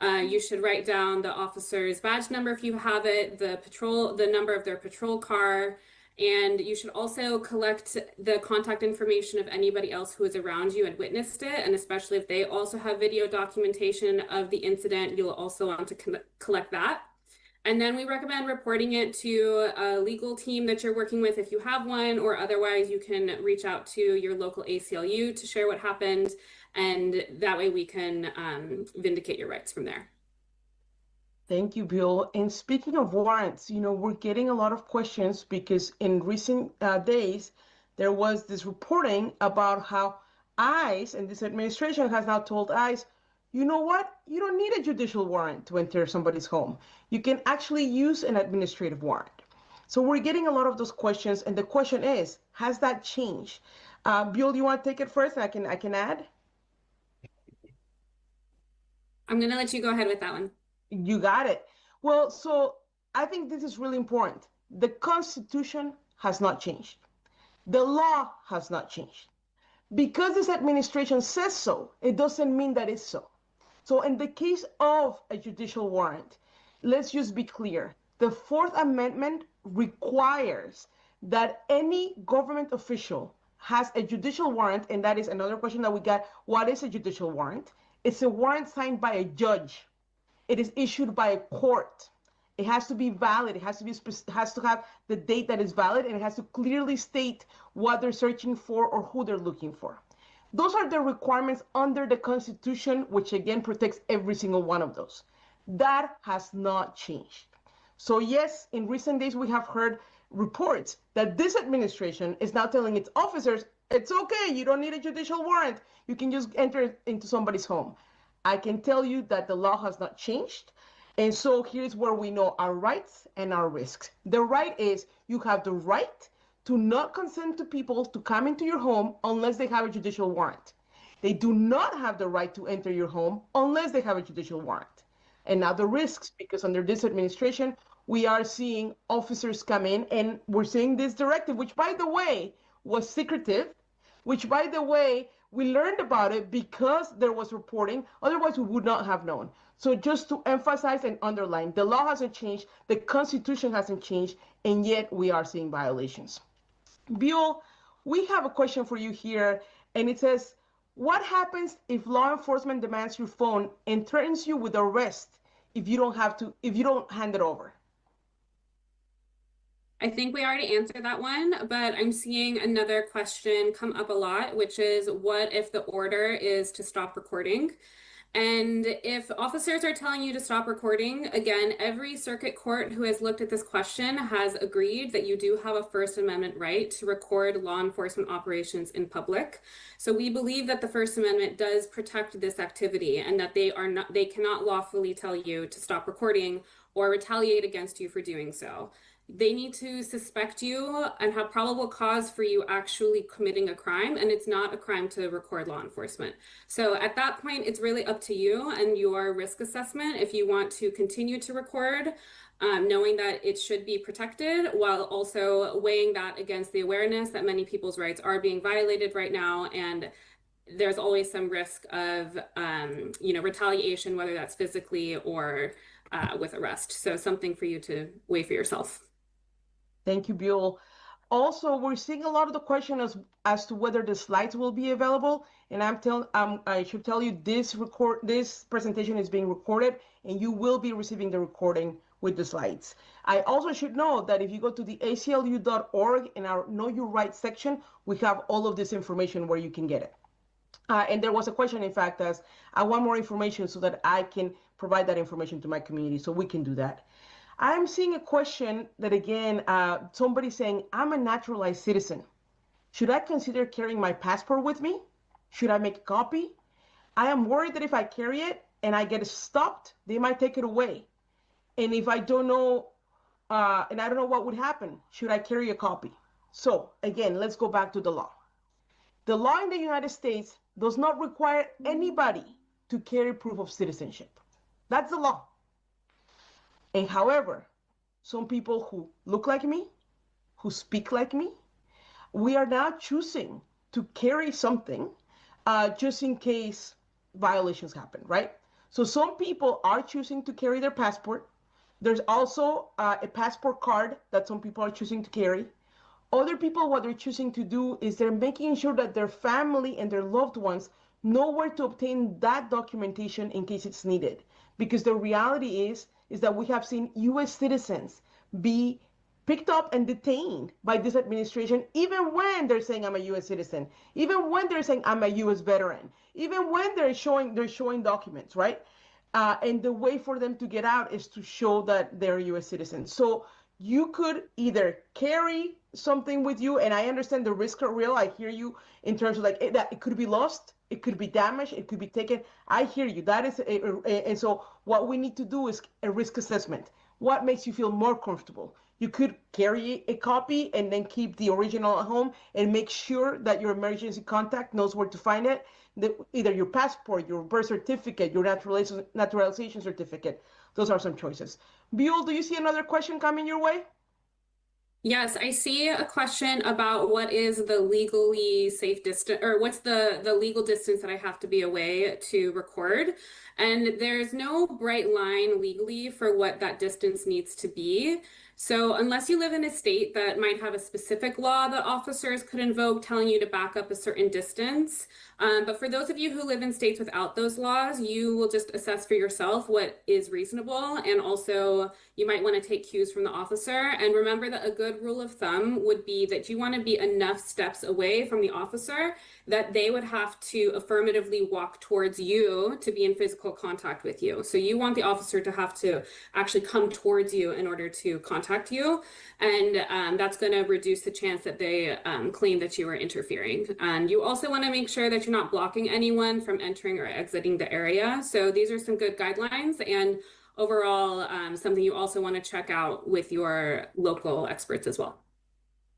You should write down the officer's badge number if you have it, the number of their patrol car, and you should also collect the contact information of anybody else who was around you and witnessed it. And especially if they also have video documentation of the incident, you'll also want to collect that. And then we recommend reporting it to a legal team that you're working with if you have one, or otherwise you can reach out to your local ACLU to share what happened. And that way we can vindicate your rights from there. Thank you, Bill. And speaking of warrants, we're getting a lot of questions because in recent days, there was this reporting about how ICE and this administration has now told ICE, you know what? You don't need a judicial warrant to enter somebody's home. You can actually use an administrative warrant. So we're getting a lot of those questions. And the question is, has that changed? Bill, do you want to take it first? I can add. I'm going to let you go ahead with that one. You got it. Well, so I think this is really important. The Constitution has not changed. The law has not changed. Because this administration says so, it doesn't mean that it's so. So in the case of a judicial warrant, let's just be clear. The Fourth Amendment requires that any government official has a judicial warrant, and that is another question that we got. What is a judicial warrant? It's a warrant signed by a judge. It is issued by a court. It has to be valid. It has to have the date that is valid, and it has to clearly state what they're searching for or who they're looking for. Those are the requirements under the Constitution, which again protects every single one of those. That has not changed. So yes, in recent days, we have heard reports that this administration is now telling its officers, it's okay, you don't need a judicial warrant. You can just enter into somebody's home. I can tell you that the law has not changed. And so here's where we know our rights and our risks. The right is you have the right to not consent to people to come into your home unless they have a judicial warrant. They do not have the right to enter your home unless they have a judicial warrant. And now the risks, because under this administration, we are seeing officers come in and we're seeing this directive, which by the way, was secretive, which by the way, we learned about it because there was reporting, otherwise we would not have known. So just to emphasize and underline, the law hasn't changed, the Constitution hasn't changed, and yet we are seeing violations. Bill, we have a question for you here, and it says, what happens if law enforcement demands your phone and threatens you with arrest if you don't hand it over? I think we already answered that one, but I'm seeing another question come up a lot, which is what if the order is to stop recording? And if officers are telling you to stop recording, again, every circuit court who has looked at this question has agreed that you do have a First Amendment right to record law enforcement operations in public. So we believe that the First Amendment does protect this activity and that they cannot lawfully tell you to stop recording or retaliate against you for doing so. they need to suspect you and have probable cause for you actually committing a crime, and it's not a crime to record law enforcement. So at that point, it's really up to you and your risk assessment if you want to continue to record, knowing that it should be protected, while also weighing that against the awareness that many people's rights are being violated right now, and there's always some risk of retaliation, whether that's physically or with arrest. So something for you to weigh for yourself. Thank you, Buell. Also, we're seeing a lot of the question as to whether the slides will be available. And I should tell you this presentation is being recorded, and you will be receiving the recording with the slides. I also should know that if you go to the aclu.org in our Know Your Rights section, we have all of this information where you can get it. And there was a question, in fact, as I want more information so that I can provide that information to my community, so we can do that. I'm seeing a question that, again, somebody's saying, I'm a naturalized citizen. Should I consider carrying my passport with me? Should I make a copy? I am worried that if I carry it and I get stopped, they might take it away. And if I don't know, and I don't know what would happen, should I carry a copy? So again, let's go back to the law. The law in the United States does not require anybody to carry proof of citizenship. That's the law. And however, some people who look like me, who speak like me, we are now choosing to carry something just in case violations happen, right? So some people are choosing to carry their passport. There's also a passport card that some people are choosing to carry. Other people, what they're choosing to do is they're making sure that their family and their loved ones know where to obtain that documentation in case it's needed. Because the reality is that we have seen U.S. citizens be picked up and detained by this administration, even when they're saying I'm a U.S. citizen, even when they're saying I'm a U.S. veteran, even when they're showing documents, right? And the way for them to get out is to show that they're U.S. citizens. So you could either carry something with you, and I understand the risks are real. I hear you in terms of that it could be lost, it could be damaged, it could be taken. I hear you. That is, and so what we need to do is a risk assessment. What makes you feel more comfortable? You could carry a copy and then keep the original at home and make sure that your emergency contact knows where to find it. Either your passport, your birth certificate, your naturalization certificate. Those are some choices. Buell, do you see another question coming your way? Yes, I see a question about what is the legally safe distance, or what's the legal distance that I have to be away to record. And there's no bright line legally for what that distance needs to be. So unless you live in a state that might have a specific law that officers could invoke telling you to back up a certain distance. But for those of you who live in states without those laws, you will just assess for yourself what is reasonable. And also you might want to take cues from the officer. And remember that a good rule of thumb would be that you want to be enough steps away from the officer that they would have to affirmatively walk towards you to be in physical contact with you. So you want the officer to have to actually come towards you in order to contact you. And that's going to reduce the chance that they claim that you are interfering. And you also want to make sure that you're not blocking anyone from entering or exiting the area. So these are some good guidelines, and overall, something you also want to check out with your local experts as well.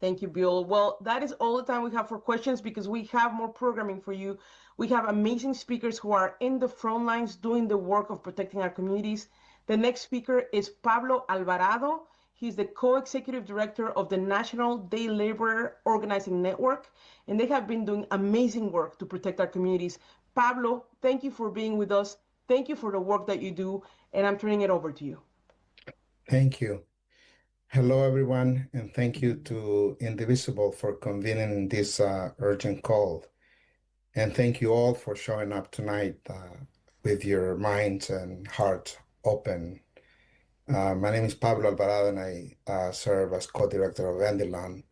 Thank you, Bill. Well, that is all the time we have for questions, because we have more programming for you. We have amazing speakers who are in the front lines doing the work of protecting our communities. The next speaker is Pablo Alvarado. He's the co-executive director of the National Day Laborer Organizing Network, and they have been doing amazing work to protect our communities. Pablo, thank you for being with us. Thank you for the work that you do, and I'm turning it over to you. Thank you. Hello, everyone, and thank you to Indivisible for convening this urgent call. And thank you all for showing up tonight with your minds and hearts open. My name is Pablo Alvarado, and I serve as co-director of Antidote,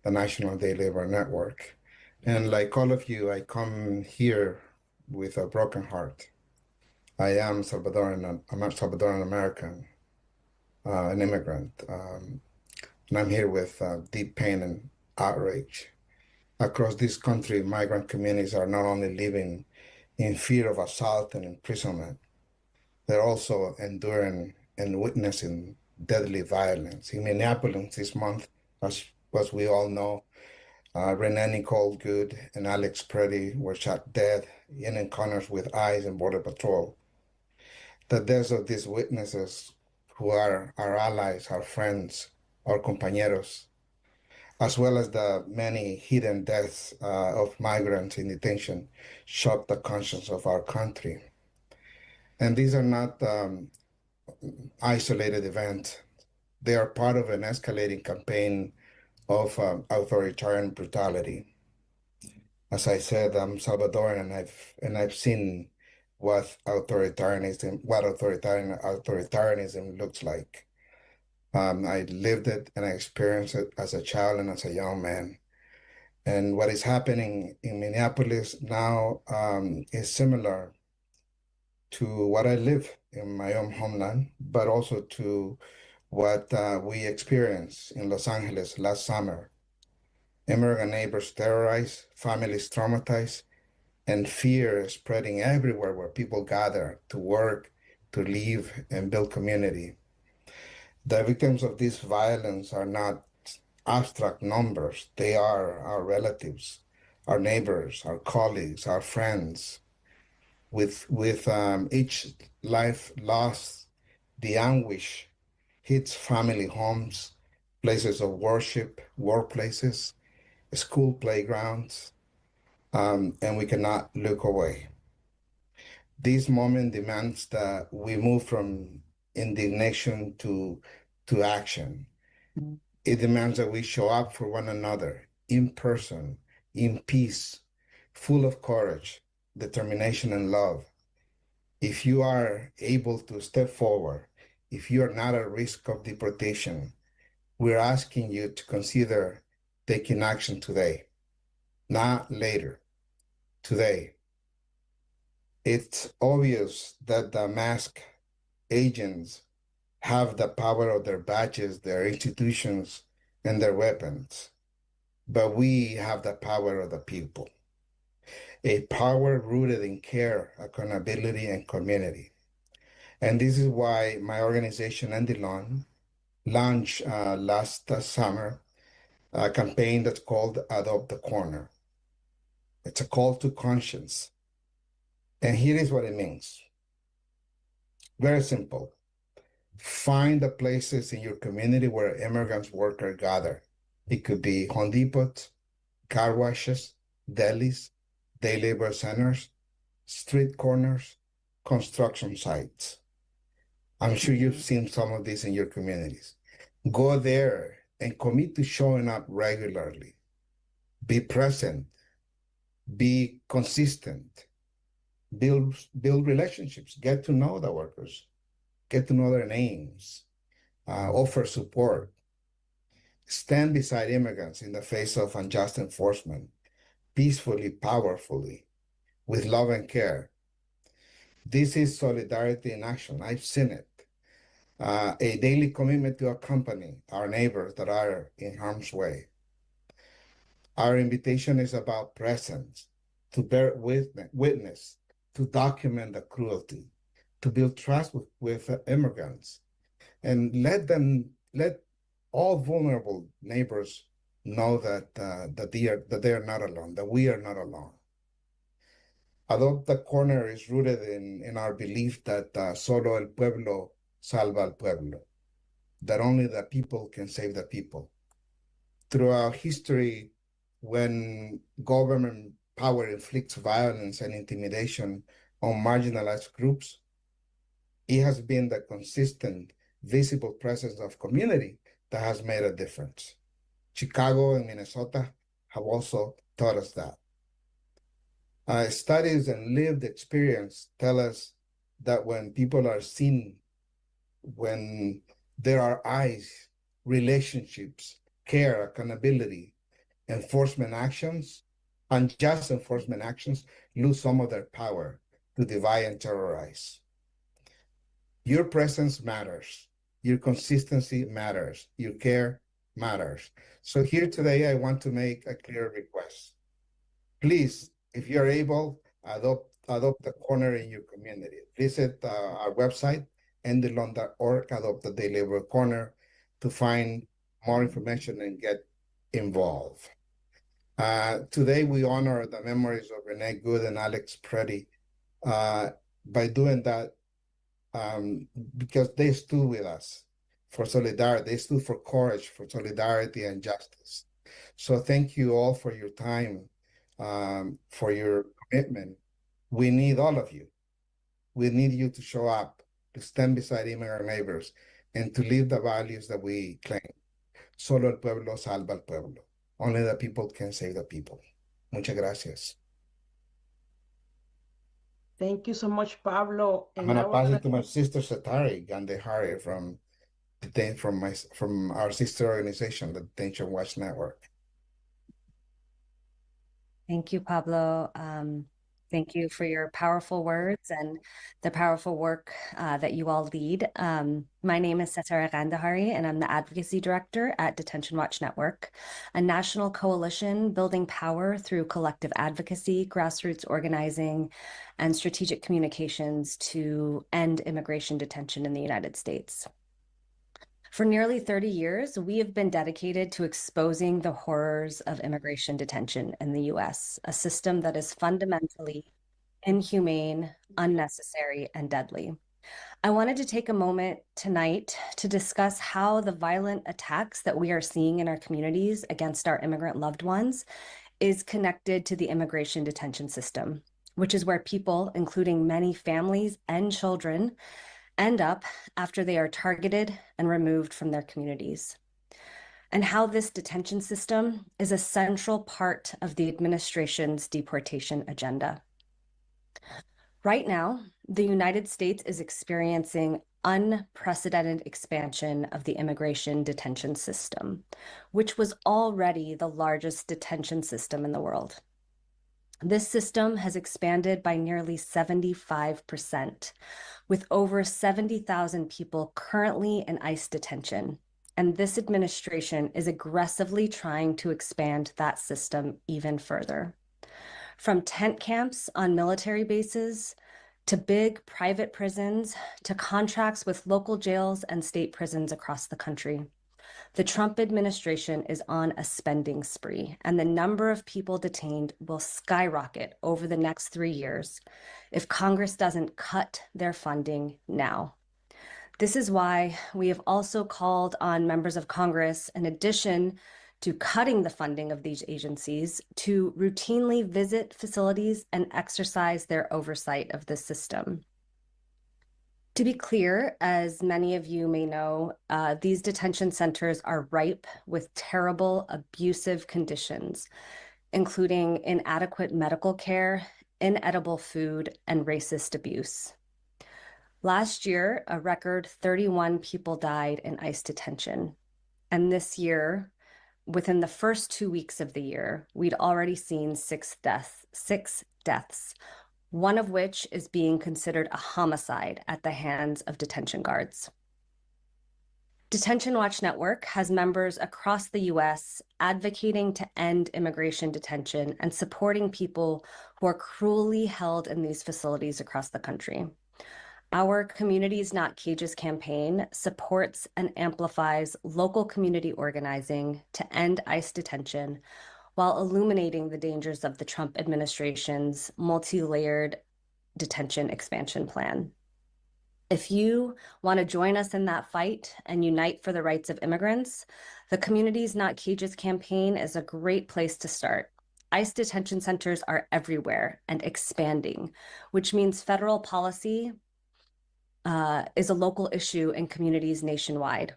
the National Day Labor Network. And like all of you, I come here with a broken heart. I am Salvadoran. I'm a Salvadoran American, an immigrant. And I'm here with deep pain and outrage. Across this country, migrant communities are not only living in fear of assault and imprisonment, they're also enduring and witnessing deadly violence. In Minneapolis this month, as we all know, Renee Nicole Good and Alex Preddy were shot dead in encounters with ICE and Border Patrol. The deaths of these witnesses, who are our allies, our friends, our compañeros, as well as the many hidden deaths of migrants in detention, shock the conscience of our country. And these are not isolated events. They are part of an escalating campaign of authoritarian brutality. As I said, I'm Salvadoran, and I've seen what authoritarianism looks like. I lived it and I experienced it as a child and as a young man. And what is happening in Minneapolis now is similar to what I live in my own homeland, but also to what we experienced in Los Angeles last summer. Immigrant neighbors terrorized, families traumatized, and fear spreading everywhere where people gather to work, to live, and build community. The victims of this violence are not abstract numbers. They are our relatives, our neighbors, our colleagues, our friends. With each life lost, the anguish hits family homes, places of worship, workplaces, school playgrounds, and we cannot look away. This moment demands that we move from indignation to action. It demands that we show up for one another in person, in peace, full of courage, determination, and love. If you are able to step forward, if you are not at risk of deportation, we're asking you to consider taking action today, not later, today. It's obvious that the masked agents have the power of their badges, their institutions, and their weapons. But we have the power of the people, a power rooted in care, accountability, and community. And this is why my organization, Antidote, launched last summer a campaign that's called Adopt the Corner. It's a call to conscience. And here is what it means. Very simple. Find the places in your community where immigrants workers gather. It could be Home Depot, car washes, delis, day labor centers, street corners, construction sites. I'm sure you've seen some of these in your communities. Go there and commit to showing up regularly. Be present, be consistent, build relationships, get to know the workers, get to know their names, offer support, stand beside immigrants in the face of unjust enforcement, peacefully, powerfully, with love and care. This is solidarity in action. I've seen it. A daily commitment to accompany our neighbors that are in harm's way. Our invitation is about presence, to bear witness, to document the cruelty, to build trust with immigrants, and let all vulnerable neighbors know that they are not alone, that we are not alone. Adopt the Corner is rooted in our belief that solo el pueblo salva al pueblo, that only the people can save the people. Throughout history, when government power inflicts violence and intimidation on marginalized groups, it has been the consistent, visible presence of community that has made a difference. Chicago and Minnesota have also taught us that. Studies and lived experience tell us that when people are seen, when there are eyes, relationships, care, accountability, enforcement actions, unjust enforcement actions lose some of their power to divide and terrorize. Your presence matters. Your consistency matters. Your care matters. So here today, I want to make a clear request. Please, if you're able, adopt the corner in your community. Visit our website, endilon.org, adopt the Daily Labor Corner to find more information and get involved. Today, we honor the memories of Renee Good and Alex Preddy by doing that because they stood with us for solidarity. They stood for courage, for solidarity and justice. So thank you all for your time, for your commitment. We need all of you. We need you to show up, to stand beside immigrant neighbors, and to live the values that we claim. Solo el pueblo salva al pueblo. Only the people can save the people. Muchas gracias. Thank you so much, Pablo. I'm And gonna now we're pass gonna it to my sister Satari Gandehari from our sister organization, the Detention Watch Network. Thank you, Pablo. Thank you for your powerful words and the powerful work that you all lead. My name is Setara Gandahari, and I'm the Advocacy Director at Detention Watch Network, a national coalition building power through collective advocacy, grassroots organizing, and strategic communications to end immigration detention in the United States. For nearly 30 years, we have been dedicated to exposing the horrors of immigration detention in the US, a system that is fundamentally inhumane, unnecessary, and deadly. I wanted to take a moment tonight to discuss how the violent attacks that we are seeing in our communities against our immigrant loved ones is connected to the immigration detention system, which is where people, including many families and children, end up after they are targeted and removed from their communities, and how this detention system is a central part of the administration's deportation agenda. Right now, the United States is experiencing unprecedented expansion of the immigration detention system, which was already the largest detention system in the world. This system has expanded by nearly 75%, with over 70,000 people currently in ICE detention. And this administration is aggressively trying to expand that system even further. From tent camps on military bases, to big private prisons, to contracts with local jails and state prisons across the country. The Trump administration is on a spending spree, and the number of people detained will skyrocket over the next 3 years if Congress doesn't cut their funding now. This is why we have also called on members of Congress, in addition to cutting the funding of these agencies, to routinely visit facilities and exercise their oversight of the system. To be clear, as many of you may know, these detention centers are ripe with terrible, abusive conditions, including inadequate medical care, inedible food, and racist abuse. Last year, a record 31 people died in ICE detention. And this year, within the first 2 weeks of the year, we'd already seen six deaths, one of which is being considered a homicide at the hands of detention guards. Detention Watch Network has members across the US advocating to end immigration detention and supporting people who are cruelly held in these facilities across the country. Our Communities Not Cages campaign supports and amplifies local community organizing to end ICE detention while illuminating the dangers of the Trump administration's multi-layered detention expansion plan. If you want to join us in that fight and unite for the rights of immigrants, the Communities Not Cages campaign is a great place to start. ICE detention centers are everywhere and expanding, which means federal policy is a local issue in communities nationwide.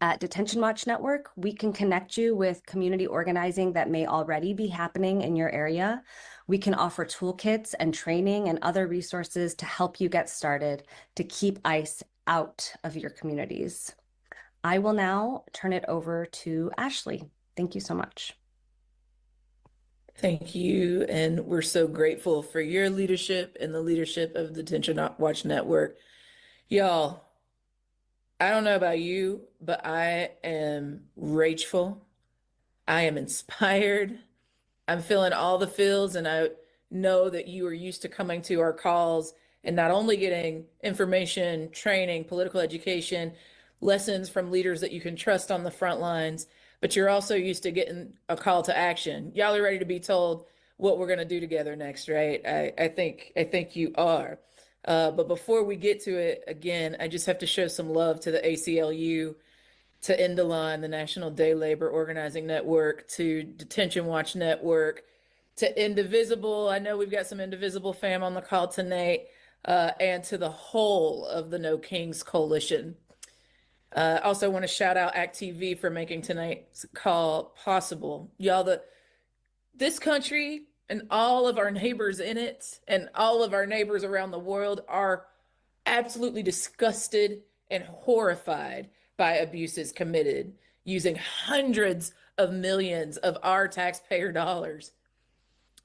At Detention Watch Network, we can connect you with community organizing that may already be happening in your area. We can offer toolkits and training and other resources to help you get started to keep ICE out of your communities. I will now turn it over to Ashley. Thank you so much. Thank you. And we're so grateful for your leadership and the leadership of the Detention Watch Network. Y'all, I don't know about you, but I am rageful. I am inspired. I'm feeling all the feels, and I know that you are used to coming to our calls and not only getting information, training, political education, lessons from leaders that you can trust on the front lines, but you're also used to getting a call to action. Y'all are ready to be told what we're going to do together next, right? I think you are. But before we get to it, again, I just have to show some love to the ACLU, to Indaline, the National Day Labor Organizing Network, to Detention Watch Network, to Indivisible. I know we've got some Indivisible fam on the call tonight, and to the whole of the No Kings Coalition. Also want to shout out Act TV for making tonight's call possible. Y'all, this country and all of our neighbors in it and all of our neighbors around the world are absolutely disgusted and horrified by abuses committed using hundreds of millions of our taxpayer dollars.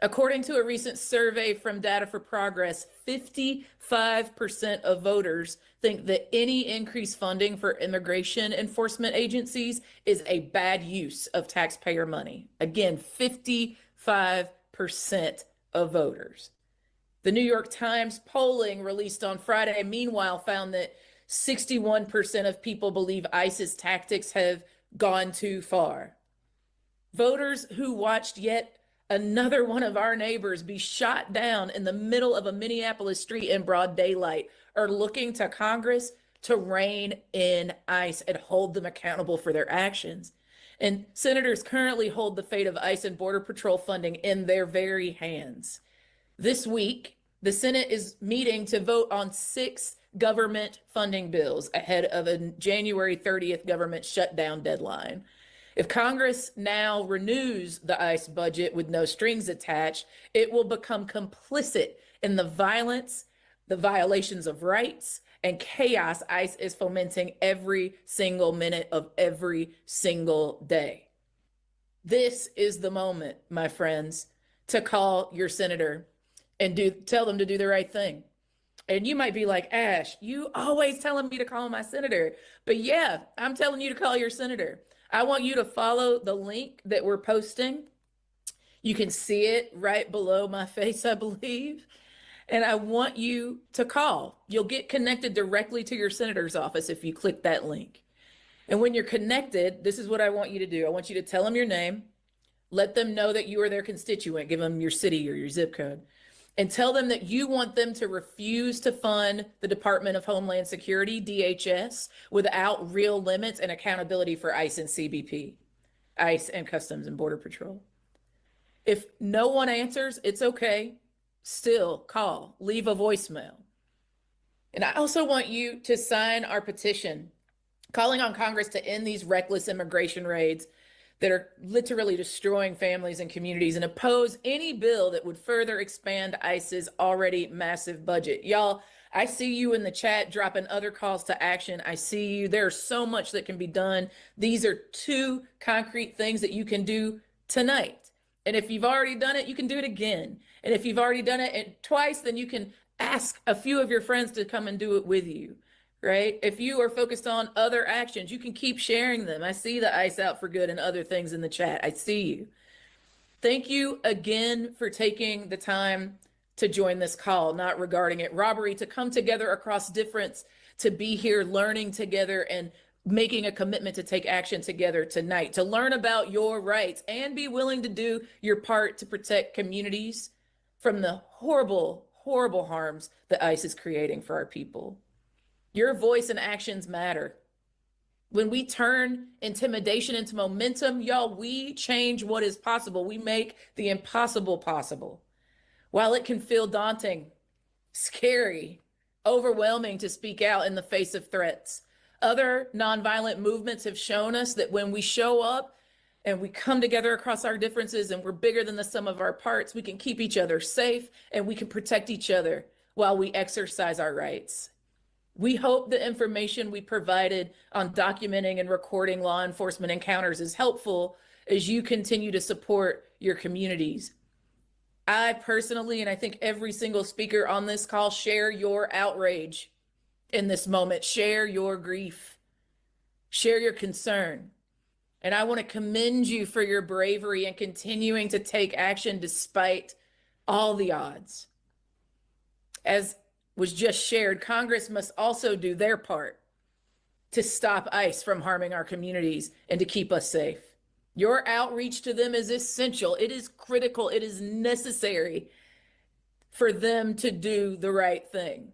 According to a recent survey from Data for Progress, 55% of voters think that any increased funding for immigration enforcement agencies is a bad use of taxpayer money. Again, 55% of voters. The New York Times polling released on Friday, meanwhile, found that 61% of people believe ICE's tactics have gone too far. Voters who watched yet another one of our neighbors be shot down in the middle of a Minneapolis street in broad daylight are looking to Congress to rein in ICE and hold them accountable for their actions. And senators currently hold the fate of ICE and Border Patrol funding in their very hands. This week, the Senate is meeting to vote on 6 government funding bills ahead of a January 30th government shutdown deadline. If Congress now renews the ICE budget with no strings attached, it will become complicit in the violence, the violations of rights, and chaos ICE is fomenting every single minute of every single day. This is the moment, my friends, to call your senator and tell them to do the right thing. And you might be like, Ash, you always telling me to call my senator. But yeah, I'm telling you to call your senator. I want you to follow the link that we're posting. You can see it right below my face, I believe. And I want you to call. You'll get connected directly to your senator's office if you click that link. And when you're connected, this is what I want you to do. I want you to tell them your name, let them know that you are their constituent, give them your city or your zip code, and tell them that you want them to refuse to fund the Department of Homeland Security, DHS, without real limits and accountability for ICE and CBP, ICE and Customs and Border Patrol. If no one answers, it's okay. Still call, leave a voicemail. And I also want you to sign our petition calling on Congress to end these reckless immigration raids that are literally destroying families and communities, and oppose any bill that would further expand ICE's already massive budget. Y'all, I see you in the chat dropping other calls to action. I see you. There's so much that can be done. These are 2 concrete things that you can do tonight. And if you've already done it, you can do it again. And if you've already done it twice, then you can ask a few of your friends to come and do it with you. Right? If you are focused on other actions, you can keep sharing them. I see the ICE Out for Good and other things in the chat. I see you. Thank you again for taking the time to join this call, not regarding it robbery, to come together across difference, to be here learning together and making a commitment to take action together tonight, to learn about your rights and be willing to do your part to protect communities from the horrible, horrible harms that ICE is creating for our people. Your voice and actions matter. When we turn intimidation into momentum, y'all, we change what is possible. We make the impossible possible. While it can feel daunting, scary, overwhelming to speak out in the face of threats, other nonviolent movements have shown us that when we show up and we come together across our differences and we're bigger than the sum of our parts, we can keep each other safe and we can protect each other while we exercise our rights. We hope the information we provided on documenting and recording law enforcement encounters is helpful as you continue to support your communities. I personally, and I think every single speaker on this call, share your outrage in this moment, share your grief, share your concern. And I want to commend you for your bravery and continuing to take action despite all the odds. As was just shared, Congress must also do their part to stop ICE from harming our communities and to keep us safe. Your outreach to them is essential. It is critical. It is necessary for them to do the right thing.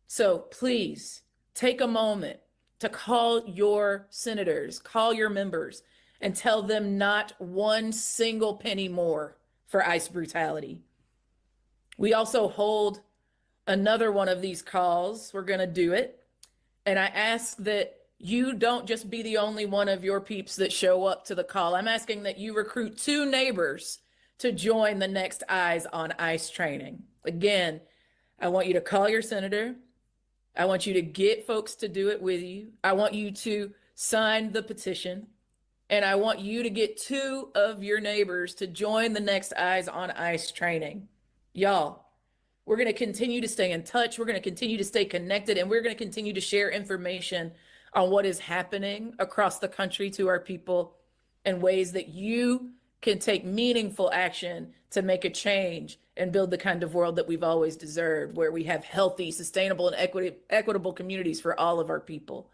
So please take a moment to call your senators, call your members, and tell them not one single penny more for ICE brutality. We also hold another one of these calls. We're going to do it. And I ask that you don't just be the only one of your peeps that show up to the call. I'm asking that you recruit 2 neighbors to join the next Eyes on ICE training. Again, I want you to call your senator. I want you to get folks to do it with you. I want you to sign the petition. And I want you to get 2 of your neighbors to join the next Eyes on ICE training. Y'all, we're going to continue to stay in touch. We're going to continue to stay connected, and we're going to continue to share information on what is happening across the country to our people and ways that you can take meaningful action to make a change and build the kind of world that we've always deserved, where we have healthy, sustainable, and equitable communities for all of our people.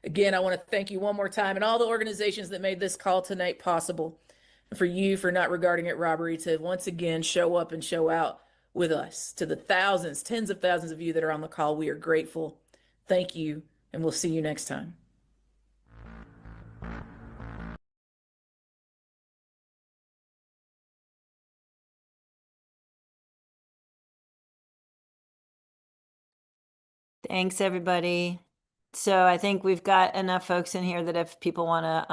Again, I want to thank you one more time and all the organizations that made this call tonight possible, and for you for not regarding it robbery to once again show up and show out with us. To the thousands, tens of thousands of you that are on the call, we are grateful. Thank you, and we'll see you next time. Thanks, everybody. So I think we've got enough folks in here that if people want to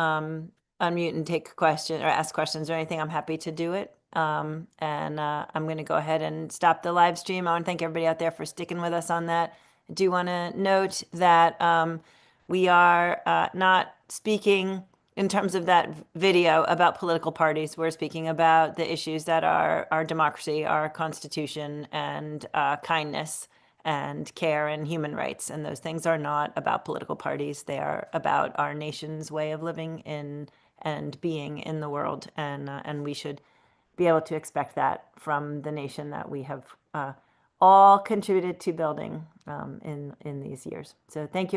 unmute and take a question or ask questions or anything, I'm happy to do it. I'm going to go ahead and stop the live stream. I want to thank everybody out there for sticking with us on that. I do want to note that we are not speaking in terms of that video about political parties. We're speaking about the issues that are our democracy, our Constitution, and kindness and care and human rights. And those things are not about political parties. They are about our nation's way of living in and being in the world. And we should be able to expect that from the nation that we have all contributed to building in these years. So thank you.